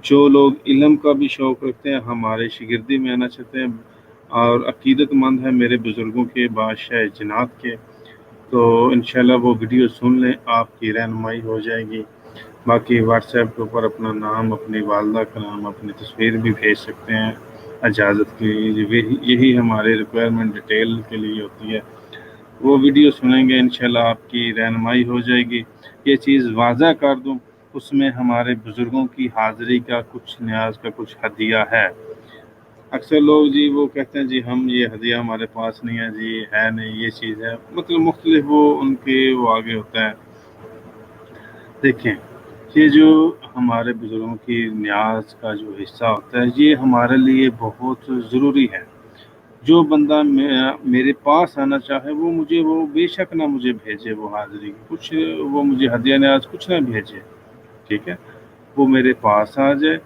जो लोग इल्म का भी शौक़ रखते हैं, हमारे शिगिर्दी में आना चाहते हैं और अकीदतमंद हैं मेरे बुज़ुर्गों के, बादशाह जिन्नात के, तो इंशाल्लाह वो वीडियो सुन लें, आपकी रहनुमाई हो जाएगी। बाकी व्हाट्सएप के ऊपर अपना नाम, अपनी वालदा का नाम, अपनी तस्वीर भी भेज सकते हैं इजाज़त की। यही हमारे रिक्वायरमेंट डिटेल के लिए होती है। वो वीडियो सुनेंगे, इंशाल्लाह आपकी रहनुमाई हो जाएगी। ये चीज़ वाज़ा कर दूँ, उसमें हमारे बुज़ुर्गों की हाज़िरी का कुछ न्याज़ का कुछ हदिया है। अक्सर लोग जी वो कहते हैं जी हम ये हदिया हमारे पास नहीं है जी, है नहीं, ये चीज़ है, मतलब मुख्तलिफ वो उनके वो आगे होता है। देखें, ये जो हमारे बुज़ुर्गों की न्याज़ का जो हिस्सा होता है, ये हमारे लिए बहुत ज़रूरी है। जो बंदा मेरे पास आना चाहे, वो मुझे वो बेशक ना मुझे भेजे वो हाज़िरी कुछ, वो मुझे हदिया न्याज़ कुछ ना भेजे, ठीक है? वो मेरे पास आ जाए,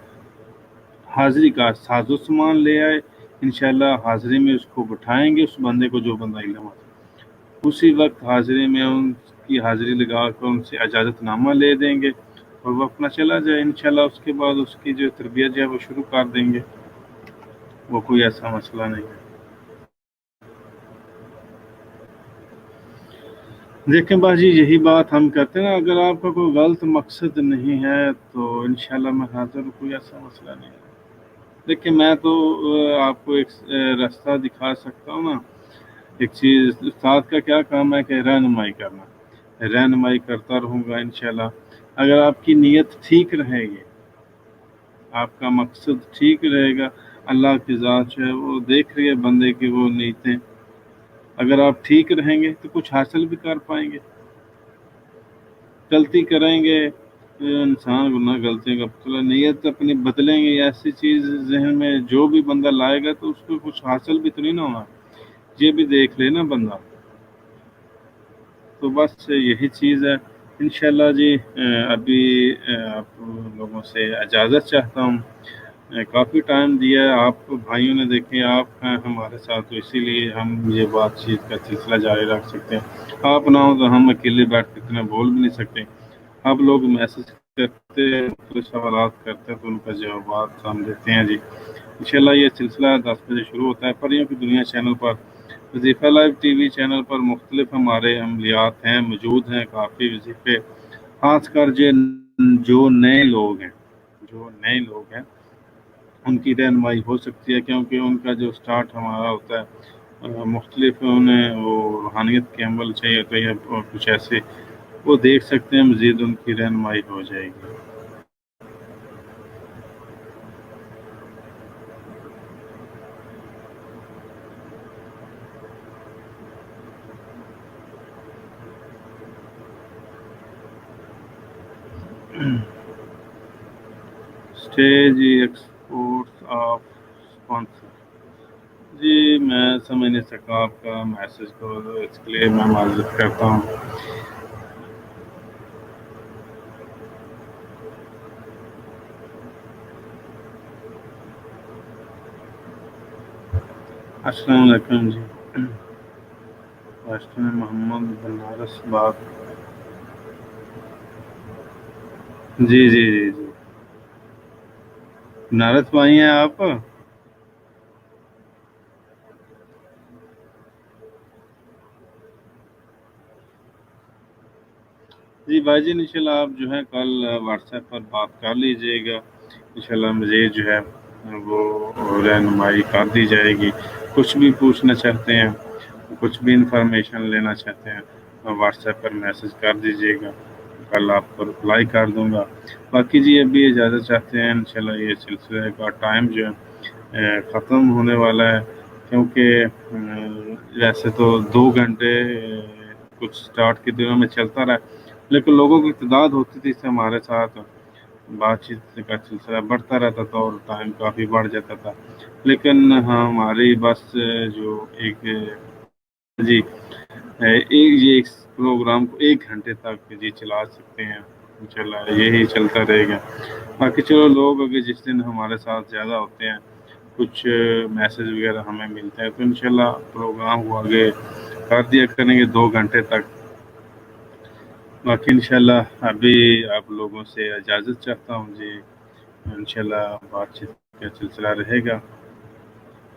हाज़िरी का साज़ो सामान ले आए, इंशाल्लाह हाज़िरी में उसको बिठाएँगे, उस बंदे को, जो बंदा इल्म आता, उसी वक्त हाज़िरी में उनकी हाज़िरी लगा कर उनसे इजाज़तनामा ले देंगे और वो अपना चला जाए। इंशाल्लाह उसके बाद उसकी जो तरबियत है वो शुरू कर देंगे, वो कोई ऐसा मसला नहीं है। देखें बाजी, यही बात हम कहते हैं ना, अगर आपका कोई गलत मकसद नहीं है तो इंशाल्लाह मैं हाज़िर हूँ, कोई ऐसा मसला नहीं है। देखिए मैं तो आपको एक रास्ता दिखा सकता हूँ ना, एक चीज़, उस्ताद का क्या काम है कि रहनुमाई करना, रहनुमाई करता रहूँगा इंशाल्लाह। अगर आपकी नीयत ठीक रहेगी, आपका मकसद ठीक रहेगा, अल्लाह की ज़ात जो है वो देख रही है बंदे की वो नीयतें, अगर आप ठीक रहेंगे तो कुछ हासिल भी कर पाएंगे। गलती करेंगे, इंसान गुनाह गलतियों का पुतला, नीयत अपनी बदलेंगे, ऐसी चीज़ जहन में जो भी बंदा लाएगा तो उसको कुछ हासिल भी तो नहीं ना होगा, ये भी देख लेना बंदा। तो बस यही चीज़ है। इंशाल्लाह जी अभी आप लोगों से इजाज़त चाहता हूँ। کافی ٹائم دیا ہے آپ بھائیوں نے، دیکھیں آپ ہیں ہمارے ساتھ تو اسی لیے ہم یہ بات چیت کا سلسلہ جاری رکھ سکتے ہیں، آپ نہ ہو تو ہم اکیلے بیٹھ کے اتنا بول بھی نہیں سکتے۔ آپ لوگ میسج کرتے ہیں، مختلف سوالات کرتے ہیں تو ان کا جوابات ہم دیتے ہیں جی۔ انشاءاللہ یہ سلسلہ 10 بجے شروع ہوتا ہے پریوں کی دنیا چینل پر، وظیفہ لائیو ٹی وی چینل پر مختلف ہمارے عملیات ہیں، موجود ہیں کافی وظیفے، خاص کر جو نئے لوگ ہیں، ان کی رہنمائی ہو سکتی ہے، کیونکہ ان کا جو سٹارٹ ہمارا ہوتا ہے مختلف، انہیں وہ روحانیت کے عمل چاہیے تو یا کچھ ایسے وہ دیکھ سکتے ہیں، مزید ان کی رہنمائی ہو جائے گی۔ اسٹیج ایکسپورٹس آف اسپانسر، جی میں سمجھ نہیں سکا آپ کا میسج کو، اس کے لیے میں معذرت کرتا ہوں۔ السلام علیکم جی، واسطے محمد بنارس بات، جی جی جی جی، بنارس میں آئی ہیں آپ؟ جی بھائی جی، انشاءاللہ آپ جو ہے کل واٹس ایپ پر بات کر لیجئے گا، انشاءاللہ مجھے جو ہے وہ رہنمائی کر دی جائے گی۔ کچھ بھی پوچھنا چاہتے ہیں، کچھ بھی انفارمیشن لینا چاہتے ہیں، واٹس ایپ پر میسج کر دیجئے گا، کل آپ کو رپلائی کر دوں گا۔ باقی جی ابھی اجازت چاہتے ہیں، انشاءاللہ یہ سلسلے کا ٹائم جو ہے ختم ہونے والا ہے، کیونکہ ویسے تو 2 گھنٹے کچھ سٹارٹ کے دنوں میں چلتا رہا، لیکن لوگوں کی تعداد ہوتی تھی، اس سے ہمارے ساتھ بات چیت کا سلسلہ بڑھتا رہتا تھا اور ٹائم کافی بڑھ جاتا تھا، لیکن ہماری بس جو ایک جی ایک پروگرام کو 1 گھنٹے تک جی چلا سکتے ہیں، انشاءاللہ یہی چلتا رہے گا۔ باقی چلو لوگ اگر جس دن ہمارے ساتھ زیادہ ہوتے ہیں، کچھ میسج وغیرہ ہمیں ملتے ہیں تو انشاءاللہ پروگرام کو آگے کر دیا کریں گے 2 گھنٹے تک۔ باقی انشاءاللہ ابھی آپ لوگوں سے اجازت چاہتا ہوں جی، انشاءاللہ بات چیت کا سلسلہ رہے گا۔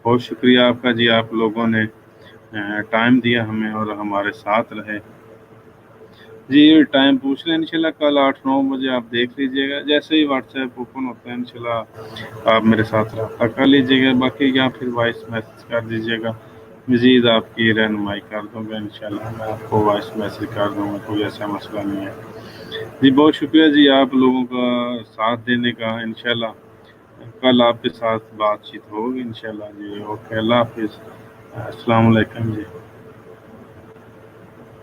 بہت شکریہ آپ کا جی، آپ لوگوں نے ٹائم دیا ہمیں اور ہمارے ساتھ رہے جی۔ ٹائم پوچھ لیں، انشاءاللہ کل 8-9 بجے آپ دیکھ لیجئے گا، جیسے ہی واٹس ایپ اوپن ہوتا ہے انشاءاللہ آپ میرے ساتھ رابطہ کر لیجئے گا، باقی یا پھر وائس میسج کر دیجئے گا، مزید آپ کی رہنمائی کر دوں گا، انشاءاللہ میں آپ کو وائس میسج کر دوں گا، کوئی ایسا مسئلہ نہیں ہے جی۔ بہت شکریہ جی آپ لوگوں کا ساتھ دینے کا، انشاءاللہ کل آپ کے ساتھ بات چیت ہوگی انشاءاللہ جی۔ اوکے، اللہ حافظ، السلام علیکم جی۔